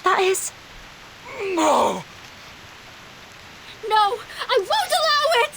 That is... No! No! I won't allow it!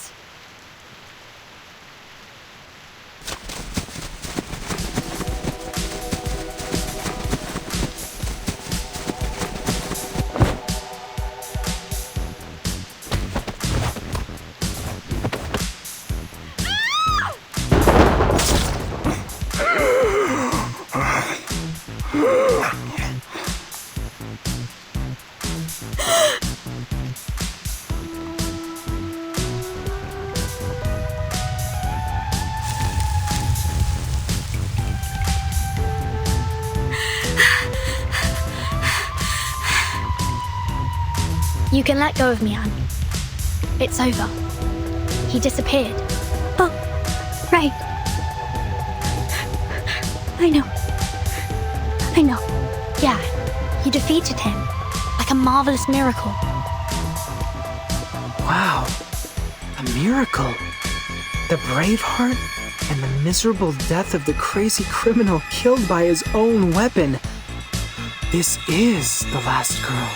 You can let go of me, Anne. It's over. He disappeared. Oh, right. I know. Yeah, you defeated him. Like a marvelous miracle. Wow. A miracle. The Braveheart and the miserable death of the crazy criminal killed by his own weapon. This is the last girl.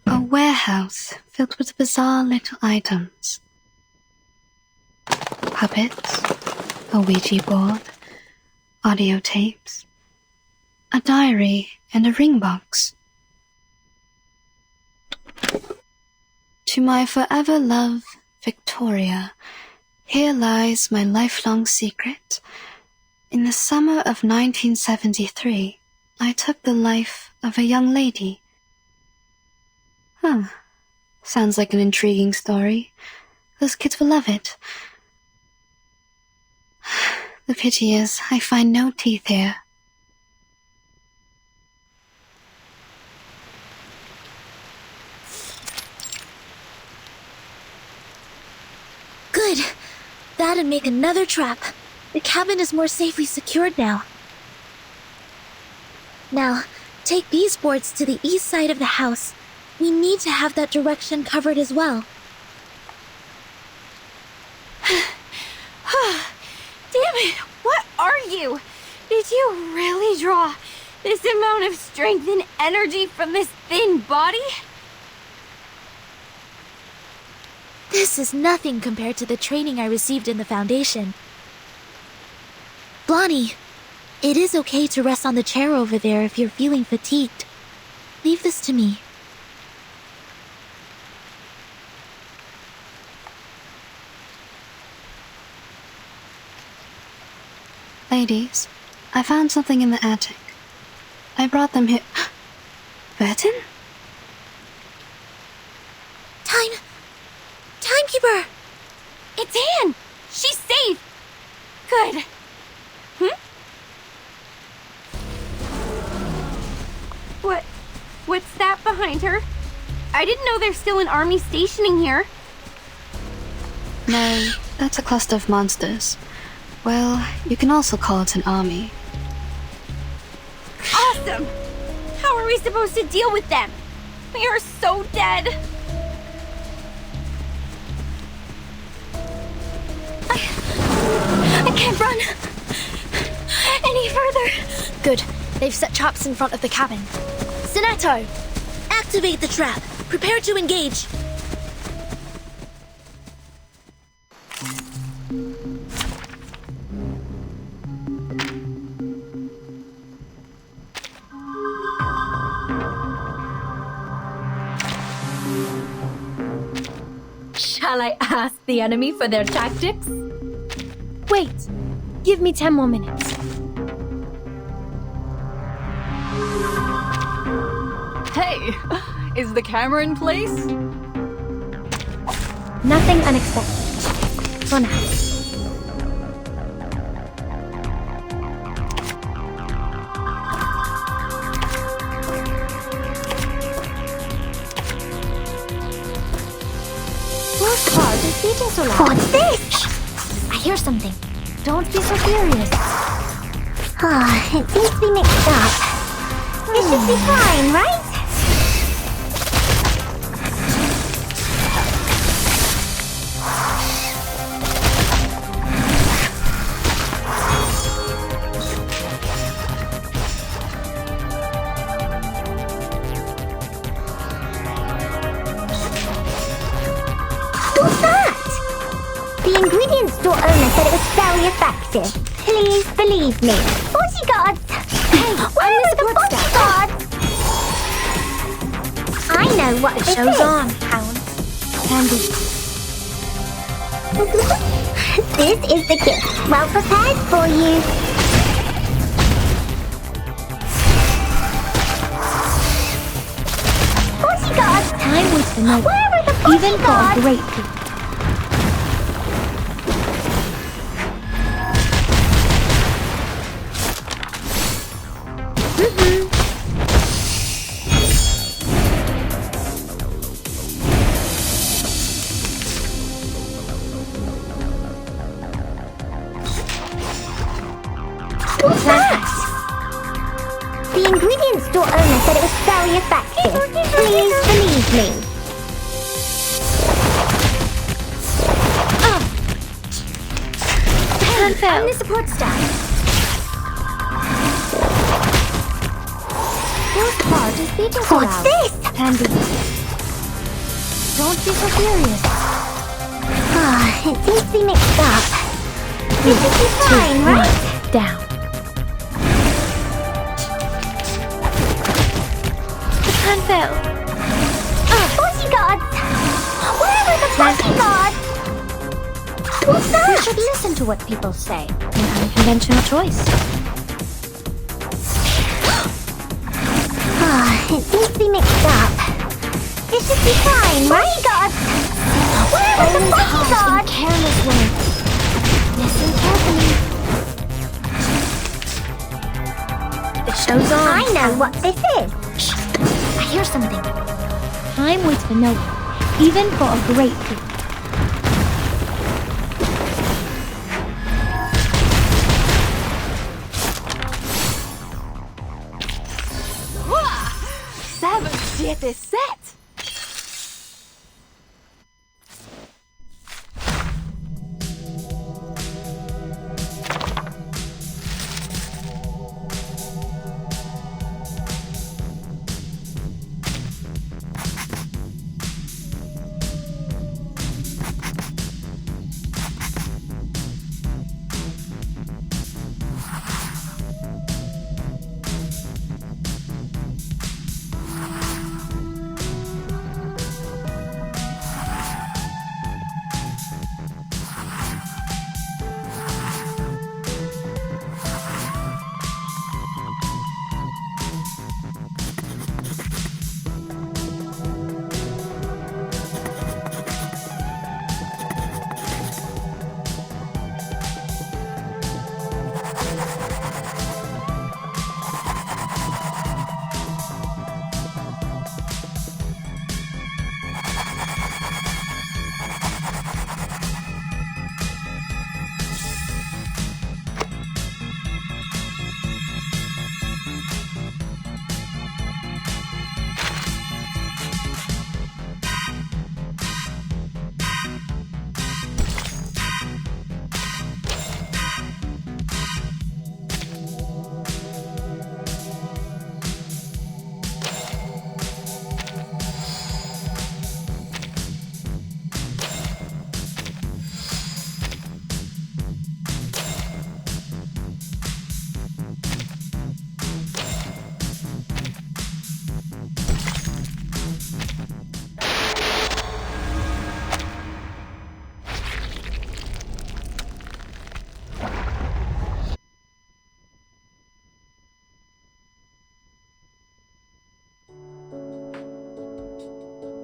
A warehouse filled with bizarre little items. Puppets, a Ouija board, audio tapes, a diary, and a ring box. To my forever love, Victoria, here lies my lifelong secret. In the summer of 1973, I took the life of a young lady. Sounds like an intriguing story. Those kids will love it. The pity is, I find no teeth here. Good. That'd make another trap. The cabin is more safely secured now. Now, take these boards to the east side of the house. We need to have that direction covered as well. Damn it! What are you? Did you really draw this amount of strength and energy from this thin body? This is nothing compared to the training I received in the Foundation. Blondie, it is okay to rest on the chair over there if you're feeling fatigued. Leave this to me. Ladies, I found something in the attic. I brought them here. Burton? Timekeeper! It's Anne! She's safe! Good. What's that behind her? I didn't know there's still an army stationing here. No, that's a cluster of monsters. Well, you can also call it an army. Awesome! How are we supposed to deal with them? We are so dead. I can't run any further. Good. They've set traps in front of the cabin. Sonetto! Activate the trap. Prepare to engage. Shall I ask the enemy for their tactics? Wait. Give me 10 more minutes. Hey, is the camera in place? Nothing unexpected. For now. Whose heart is beating so loud? What's this? I hear something. Don't be so furious. It seems to be mixed up. It should be fine, right? What's that? The ingredient store owner said it was very effective. Please believe me. Bodyguards! Hey, where are the bodyguards? I know what The this show's is. on, Hound. Andy. This is the gift. Well prepared for you. Bodyguards! Time waits for no one. Where are the bodyguards? Even for a great people. What's that? The ingredient store owner said it was very effective. Please believe me. I'm the support staff. Whose heart is beating so What's loud? this? Andy. Don't be so furious. It seems to be mixed up. It should be fine, right? Down. The plan fell. Bodyguards! Where are the bodyguards? What's that? We should listen to what people say. An unconventional choice. It seems to be mixed up. It should be fine, right? Bodyguards! Where are the bodyguards? Careless words. Listen carefully. The show's on. I know what this is. I hear something. Time waits for no one, even for a great people. Savage shit is set!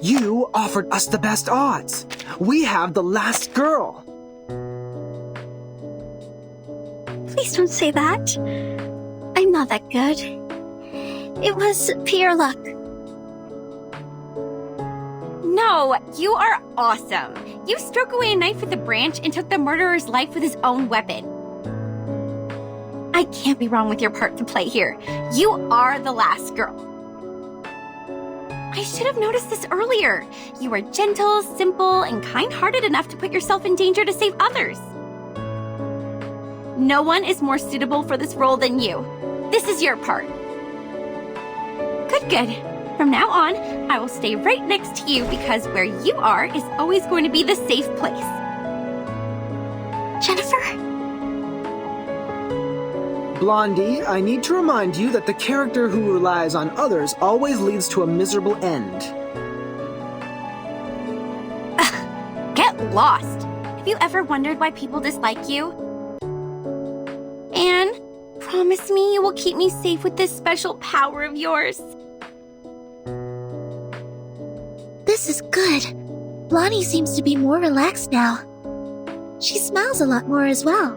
You offered us the best odds. We have the last girl. Please don't say that. I'm not that good. It was pure luck. No, you are awesome. You struck away a knife with a branch and took the murderer's life with his own weapon. I can't be wrong with your part to play here. You are the last girl. I should have noticed this earlier. You are gentle, simple, and kind-hearted enough to put yourself in danger to save others. No one is more suitable for this role than you. This is your part. Good. From now on, I will stay right next to you because where you are is always going to be the safe place. Jennifer? Blondie, I need to remind you that the character who relies on others always leads to a miserable end. Get lost. Have you ever wondered why people dislike you? Anne, promise me you will keep me safe with this special power of yours. This is good. Blondie seems to be more relaxed now. She smiles a lot more as well.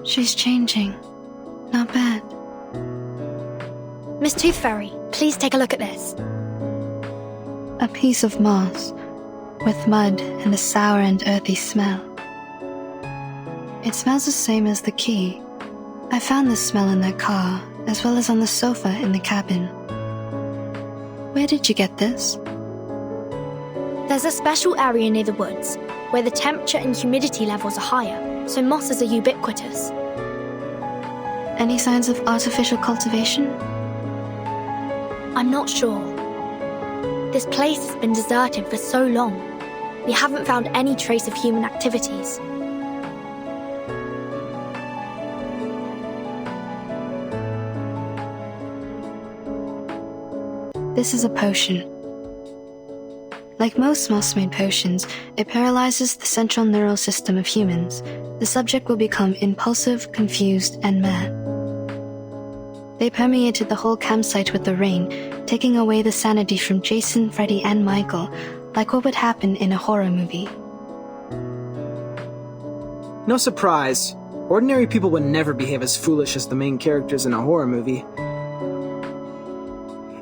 She's changing. Not bad. Miss Tooth Fairy, please take a look at this. A piece of moss, with mud and a sour and earthy smell. It smells the same as the key. I found this smell in that car, as well as on the sofa in the cabin. Where did you get this? There's a special area near the woods, where the temperature and humidity levels are higher, so mosses are ubiquitous. Any signs of artificial cultivation? I'm not sure. This place has been deserted for so long. We haven't found any trace of human activities. This is a potion. Like most moss-made potions, it paralyzes the central neural system of humans. The subject will become impulsive, confused, and mad. They permeated the whole campsite with the rain, taking away the sanity from Jason, Freddy, and Michael, like what would happen in a horror movie. No surprise. Ordinary people would never behave as foolish as the main characters in a horror movie.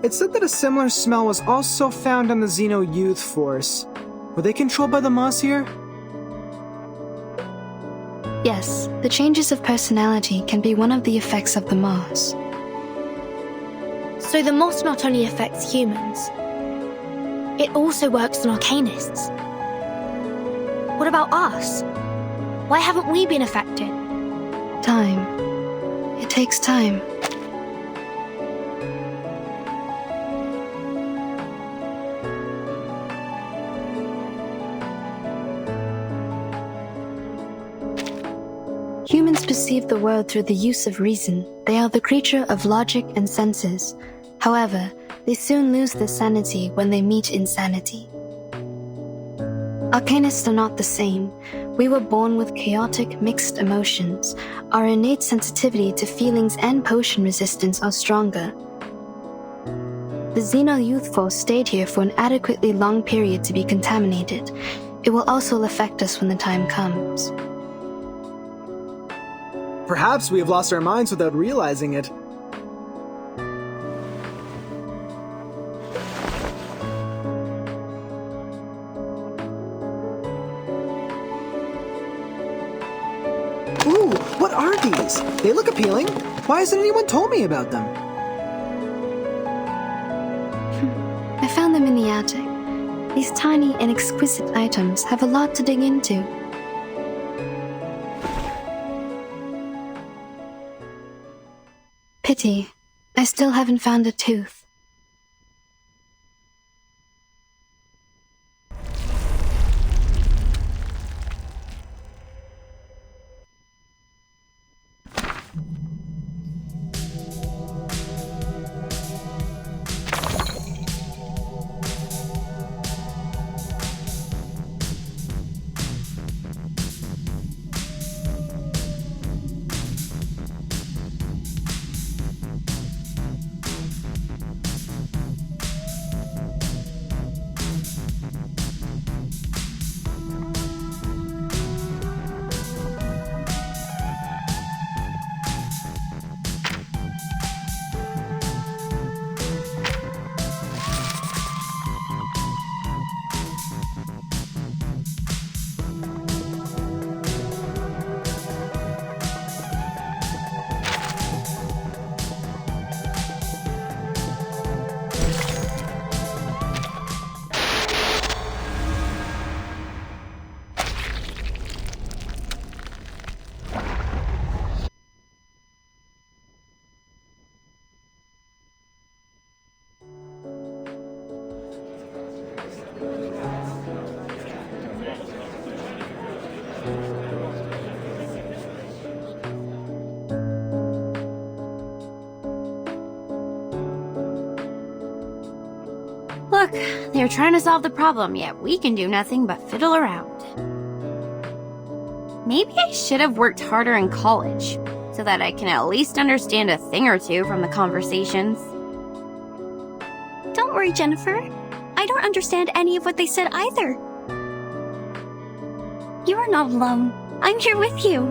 It's said that a similar smell was also found on the Xeno Youth Force. Were they controlled by the moss here? Yes, the changes of personality can be one of the effects of the moss. So the moss not only affects humans, it also works on Arcanists. What about us? Why haven't we been affected? Time. It takes time. Humans perceive the world through the use of reason. They are the creature of logic and senses. However, they soon lose their sanity when they meet insanity. Arcanists are not the same. We were born with chaotic, mixed emotions. Our innate sensitivity to feelings and potion resistance are stronger. The Xeno Youth Force stayed here for an adequately long period to be contaminated. It will also affect us when the time comes. Perhaps we have lost our minds without realizing it. Ooh, what are these? They look appealing. Why hasn't anyone told me about them? I found them in the attic. These tiny and exquisite items have a lot to dig into. Pity, I still haven't found a tooth. Look, they're trying to solve the problem, yet we can do nothing but fiddle around. Maybe I should have worked harder in college, so that I can at least understand a thing or two from the conversations. Don't worry, Jennifer. I don't understand any of what they said either. You are not alone. I'm here with you.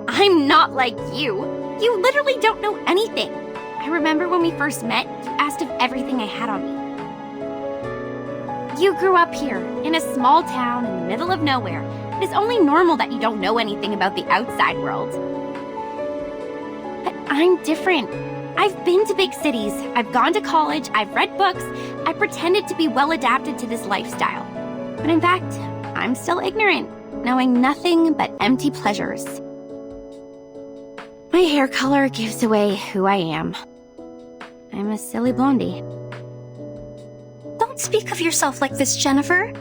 I'm not like you. You literally don't know anything. I remember when we first met, you asked if everything I had on me. You grew up here, in a small town in the middle of nowhere. It is only normal that you don't know anything about the outside world. But I'm different. I've been to big cities, I've gone to college, I've read books, I pretended to be well adapted to this lifestyle. But in fact, I'm still ignorant, knowing nothing but empty pleasures. My hair color gives away who I am. I'm a silly blondie. Don't speak of yourself like this, Jennifer.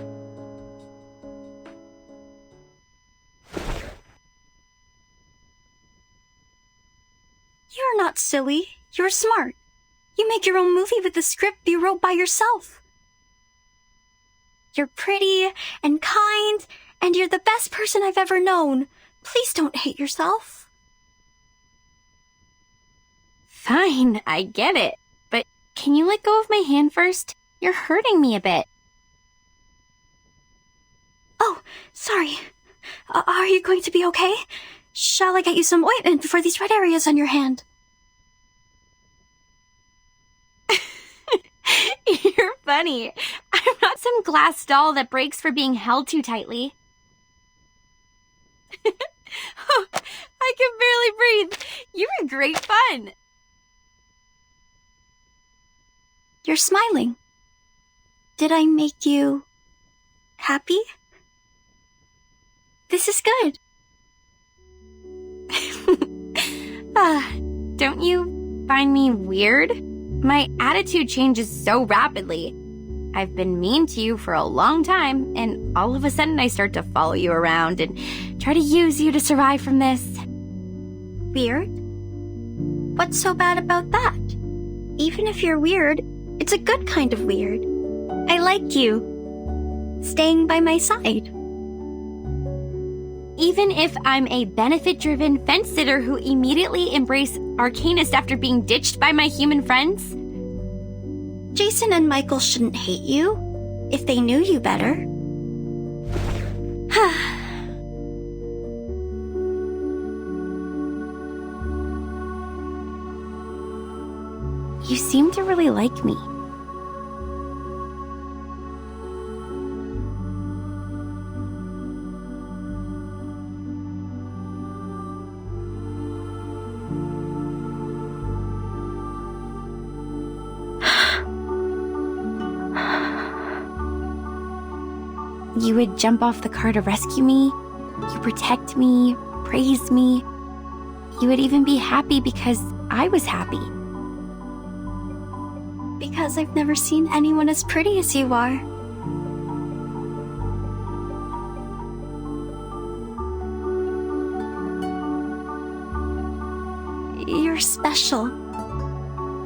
You're not silly. You're smart. You make your own movie with the script you wrote by yourself. You're pretty and kind, and you're the best person I've ever known. Please don't hate yourself. Fine, I get it. But can you let go of my hand first? You're hurting me a bit. Oh, sorry. Are you going to be okay? Shall I get you some ointment for these red areas on your hand? You're funny. I'm not some glass doll that breaks for being held too tightly. Oh, I can barely breathe. You were great fun. You're smiling. Did I make you happy? This is good. Don't you find me weird? My attitude changes so rapidly. I've been mean to you for a long time, and all of a sudden I start to follow you around and try to use you to survive from this. Weird? What's so bad about that? Even if you're weird, it's a good kind of weird. I like you. Staying by my side. Even if I'm a benefit-driven fence-sitter who immediately embraced Arcanist after being ditched by my human friends? Jason and Michael shouldn't hate you if they knew you better. You seem to really like me. You would jump off the car to rescue me. You protect me, praise me. You would even be happy because I was happy. Because I've never seen anyone as pretty as you are. You're special.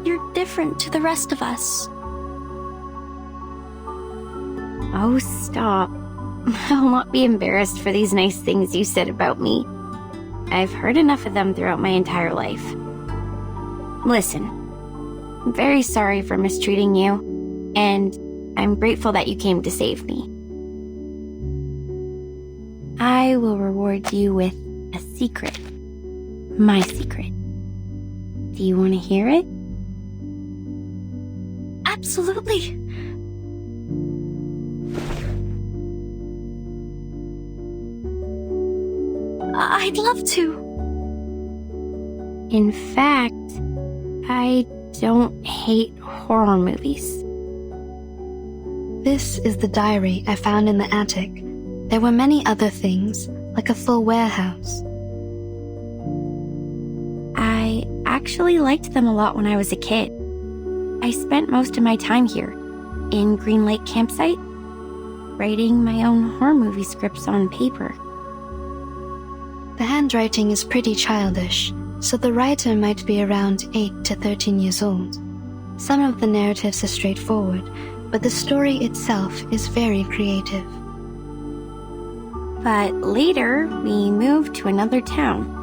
You're different to the rest of us. Oh, stop. I'll not be embarrassed for these nice things you said about me. I've heard enough of them throughout my entire life. Listen, I'm very sorry for mistreating you, and I'm grateful that you came to save me. I will reward you with a secret. My secret. Do you want to hear it? Absolutely. I'd love to. In fact, I don't hate horror movies. This is the diary I found in the attic. There were many other things, like a full warehouse. I actually liked them a lot when I was a kid. I spent most of my time here, in Green Lake Campsite, writing my own horror movie scripts on paper. The handwriting is pretty childish, so the writer might be around 8 to 13 years old. Some of the narratives are straightforward, but the story itself is very creative. But later, we moved to another town.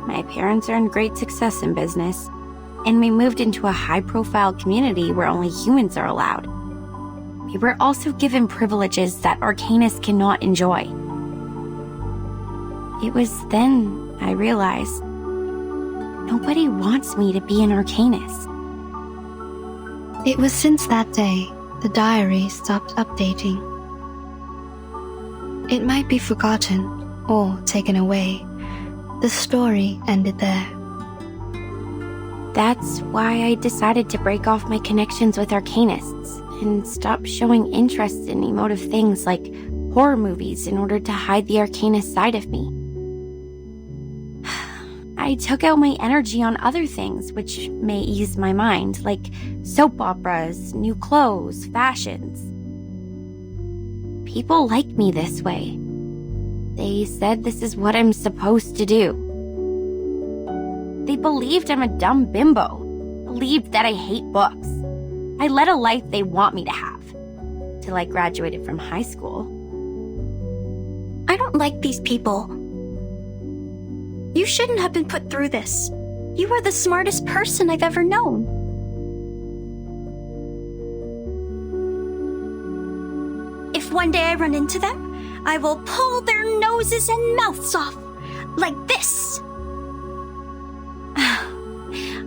My parents earned great success in business, and we moved into a high-profile community where only humans are allowed. We were also given privileges that Arcanists cannot enjoy. It was then I realized nobody wants me to be an Arcanist. It was since that day the diary stopped updating. It might be forgotten or taken away. The story ended there. That's why I decided to break off my connections with Arcanists and stop showing interest in emotive things like horror movies in order to hide the Arcanist side of me. I took out my energy on other things which may ease my mind, like soap operas, new clothes, fashions. People like me this way. They said this is what I'm supposed to do. They believed I'm a dumb bimbo, believed that I hate books. I led a life they want me to have, till I graduated from high school. I don't like these people. You shouldn't have been put through this. You are the smartest person I've ever known. If one day I run into them, I will pull their noses and mouths off. Like this.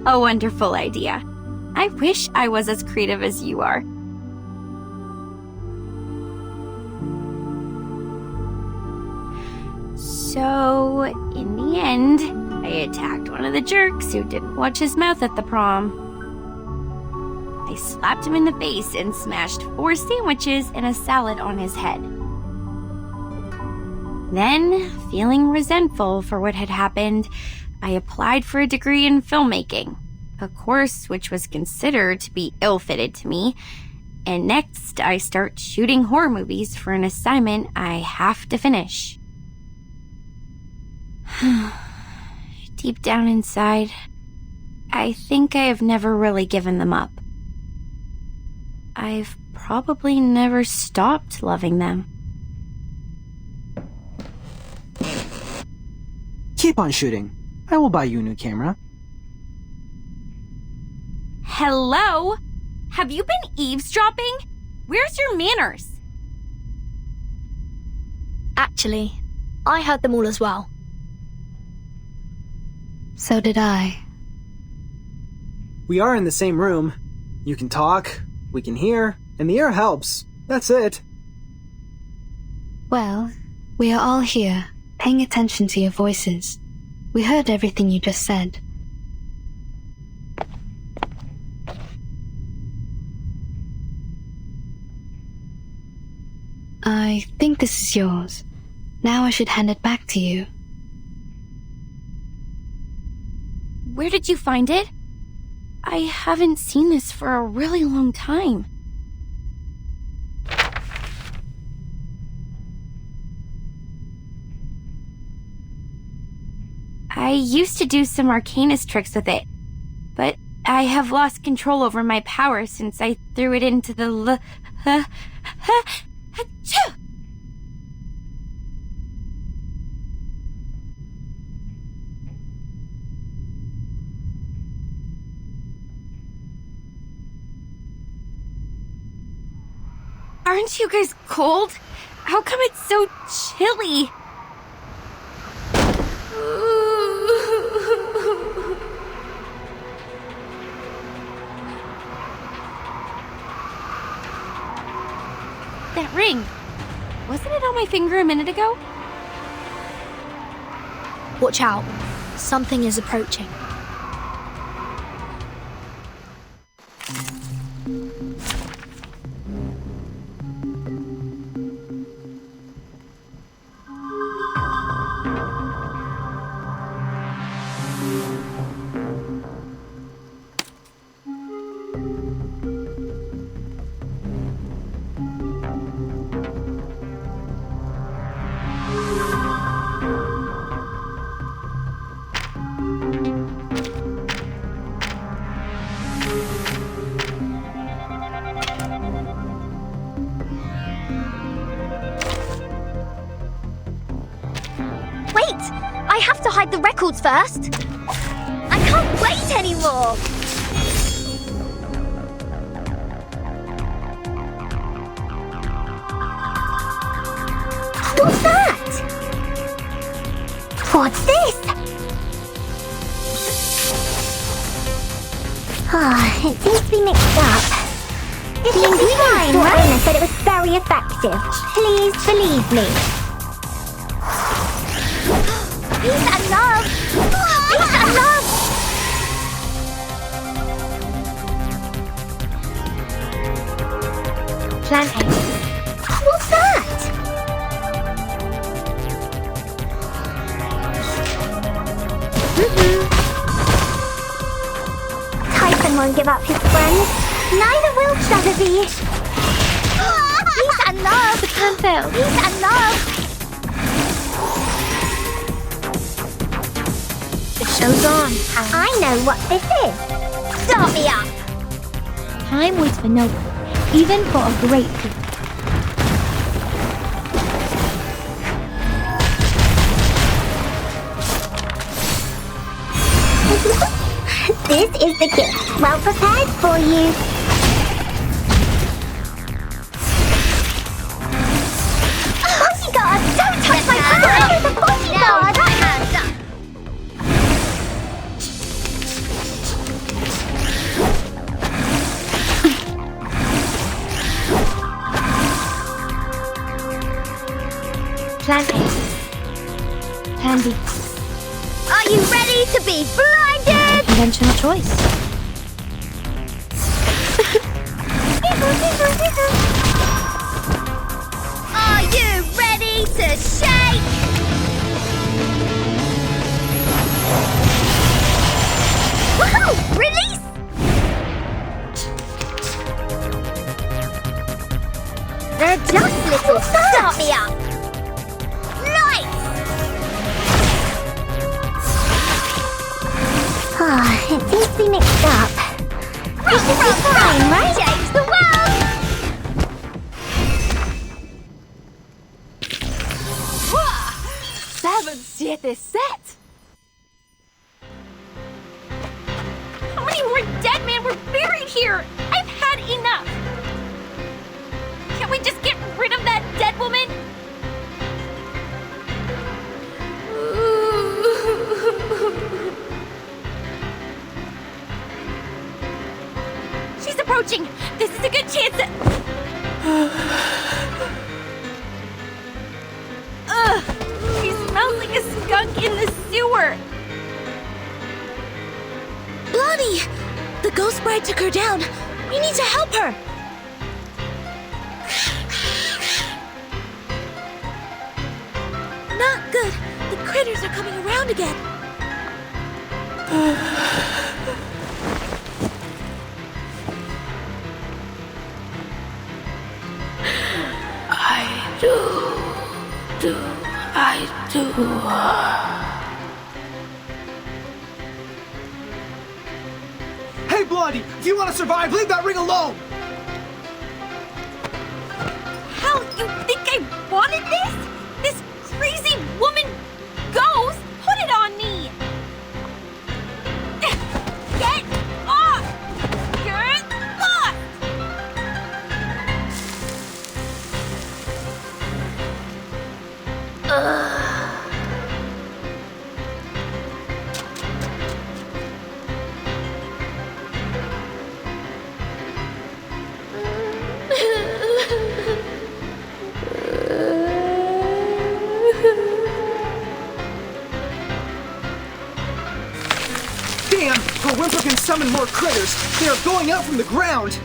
A wonderful idea. I wish I was as creative as you are. So, in the end, I attacked one of the jerks who didn't watch his mouth at the prom. I slapped him in the face and smashed 4 sandwiches and a salad on his head. Then, feeling resentful for what had happened, I applied for a degree in filmmaking, a course which was considered to be ill-fitted to me, and next I start shooting horror movies for an assignment I have to finish. Deep down inside, I think I have never really given them up. I've probably never stopped loving them. Keep on shooting. I will buy you a new camera. Hello? Have you been eavesdropping? Where's your manners? Actually, I heard them all as well. So did I. We are in the same room. You can talk, we can hear, and the air helps. That's it. Well, we are all here, paying attention to your voices. We heard everything you just said. I think this is yours. Now I should hand it back to you. Where did you find it? I haven't seen this for a really long time. I used to do some Arcanist tricks with it, but I have lost control over my power since I threw it into the Aren't you guys cold? How come it's so chilly? That ring. Wasn't it on my finger a minute ago? Watch out. Something is approaching. the records first. I can't wait anymore. What's that? What's this? It seems to be mixed up. The ingredient store owner said it was very effective. Please believe me. Peace and love! Peace and love! Plan A. What's that? Typhon won't give up his friends. Neither will Tragedy. Peace and love! The plan failed. Peace and love! The show's on. I know what this is. Start me up! Time waits for no one, even for a great people. This is the gift. Well prepared for you. Bodyguard! Don't touch my hand! The bodyguard! No, hands up! Plan A. Plan B. Are you ready to be blinded? Conventional choice. Are you ready to shake? Woohoo! Release! They're just little. Start me up! It seems to be mixed up. This should be fine, right? Change the world! Seven, siete, set! How many more dead men were buried here? I've had enough. Can't we just get rid of that dead woman? She's approaching. This is a good chance to... Ugh! She smells like a skunk in the sewer. Blondie! The ghost bride took her down. We need to help her. Not good. The critters are coming around again. I do. Hey, Blondie! If you want to survive, leave that ring alone! Hell, you think I wanted this? This crazy woman ghost put it on me! Get off! Get off! Damn! Her whimper can summon more critters! They are going out from the ground!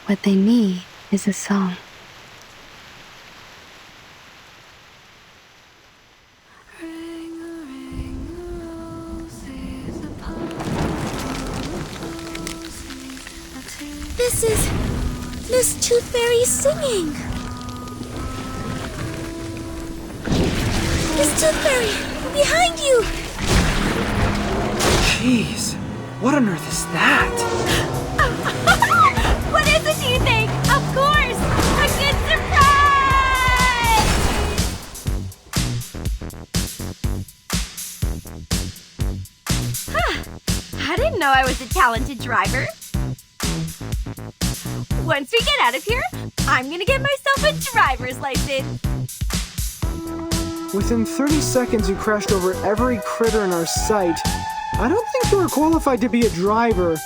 What they need is a song. This is Miss Tooth Fairy singing. Miss Tooth Fairy, behind you! Jeez, what on earth is that? What is it, do you think? Of course! A good surprise! I didn't know I was a talented driver. Once we get out of here, I'm gonna get myself a driver's license. Within 30 seconds, you crashed over every critter in our sight. I don't think you were qualified to be a driver.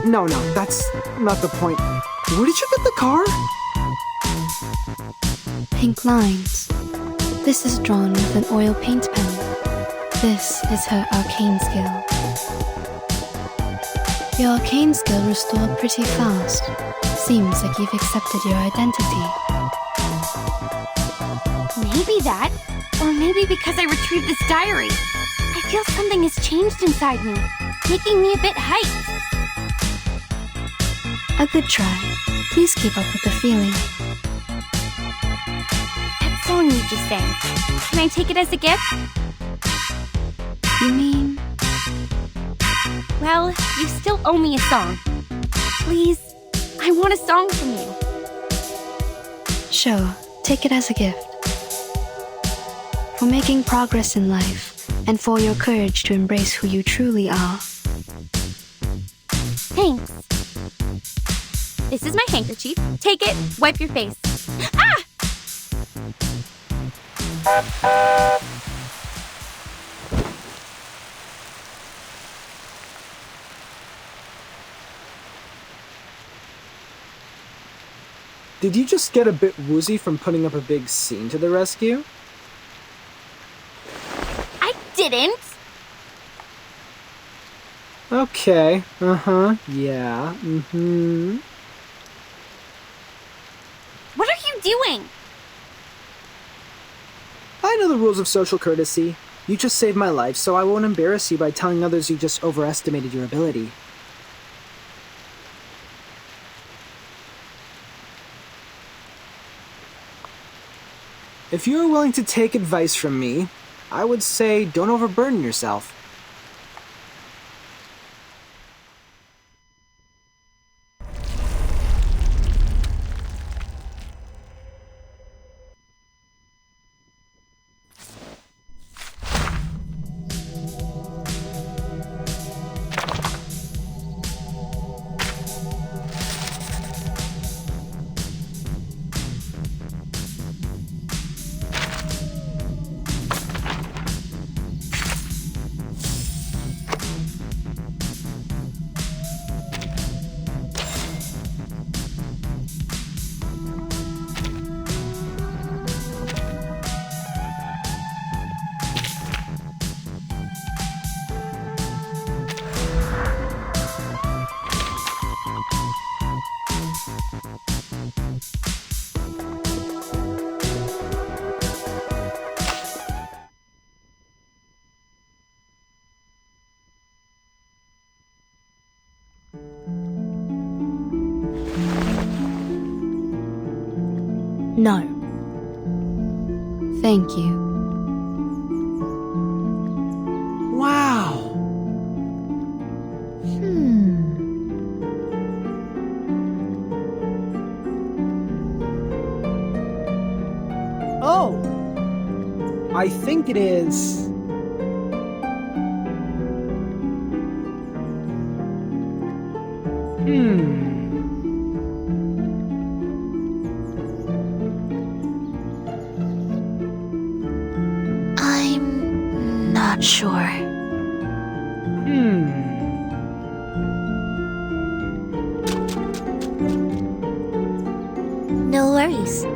No, that's not the point. Where did you get the car? Pink lines. This is drawn with an oil paint pen. This is her arcane skill. Your arcane skill restored pretty fast. Seems like you've accepted your identity. Maybe that, or maybe because I retrieved this diary. I feel something has changed inside me, making me a bit hyped. A good try. Please keep up with the feeling. That song you just sang, can I take it as a gift? You mean? Well, you still owe me a song. Please, I want a song from you. Sure, take it as a gift. For making progress in life, and for your courage to embrace who you truly are. Thanks. This is my handkerchief. Take it, wipe your face. Ah! Did you just get a bit woozy from putting up a big scene to the rescue? I didn't. Okay, yeah, What are you doing? I know the rules of social courtesy. You just saved my life, so I won't embarrass you by telling others you just overestimated your ability. If you're willing to take advice from me, I would say don't overburden yourself. No. Thank you. Wow. Oh. I think it is. I'm not sure. No worries.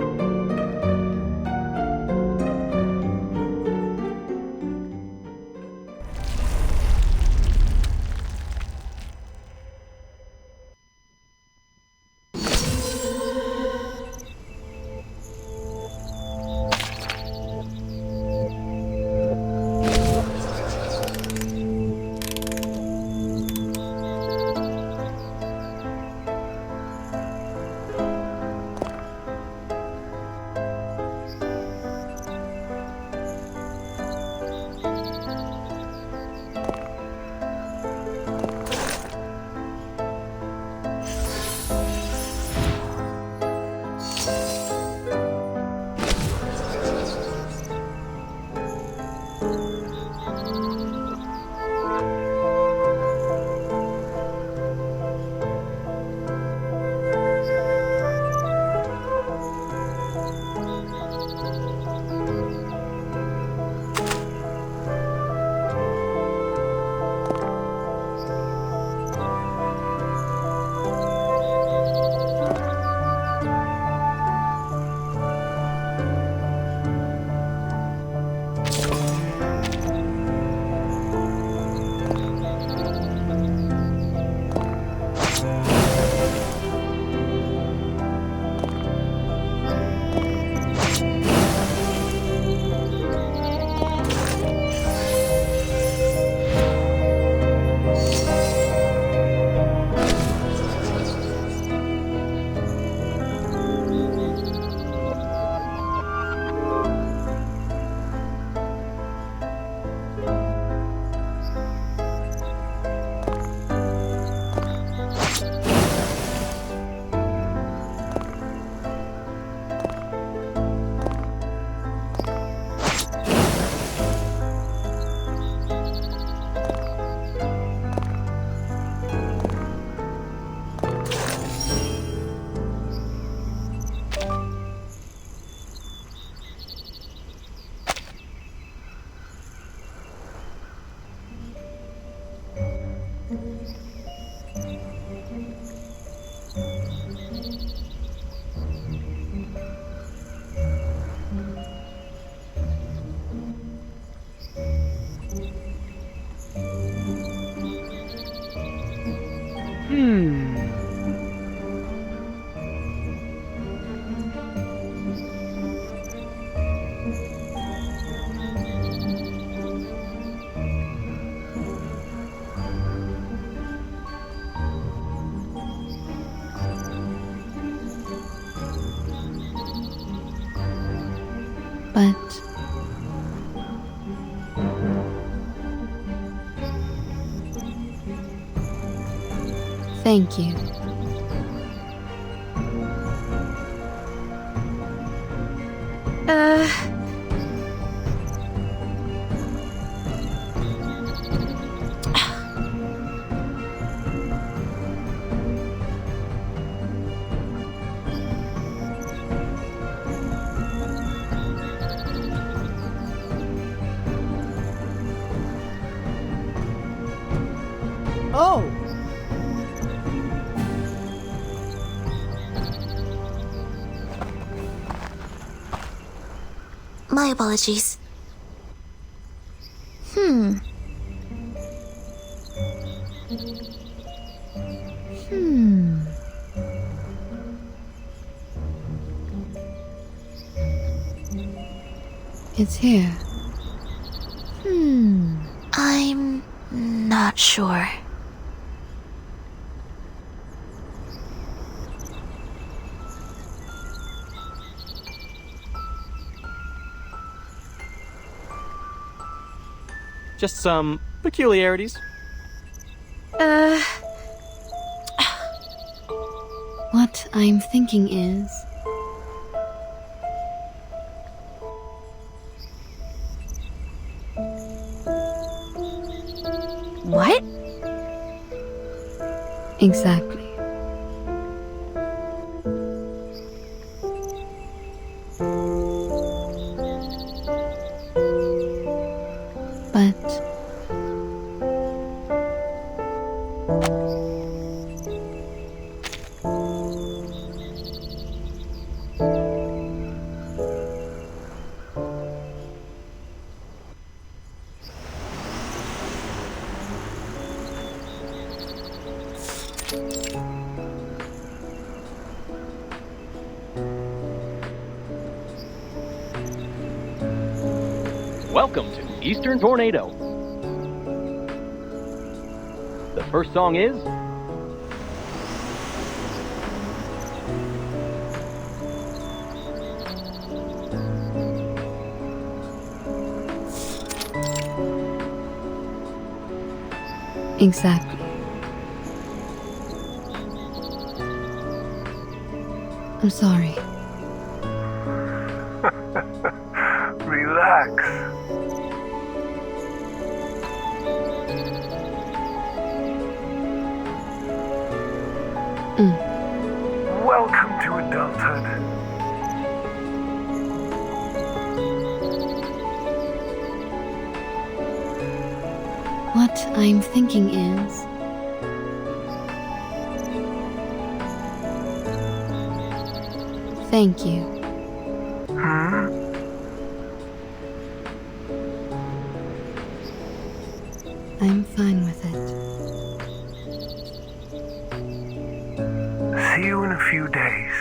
But thank you. Oh! My apologies. It's here. I'm not sure. Just some peculiarities. What I'm thinking is, What? exactly. But Welcome to Eastern Tornado. The first song is exactly. I'm sorry. Relax. Welcome to adulthood. What I'm thinking is, thank you. I'm fine with it. See you in a few days.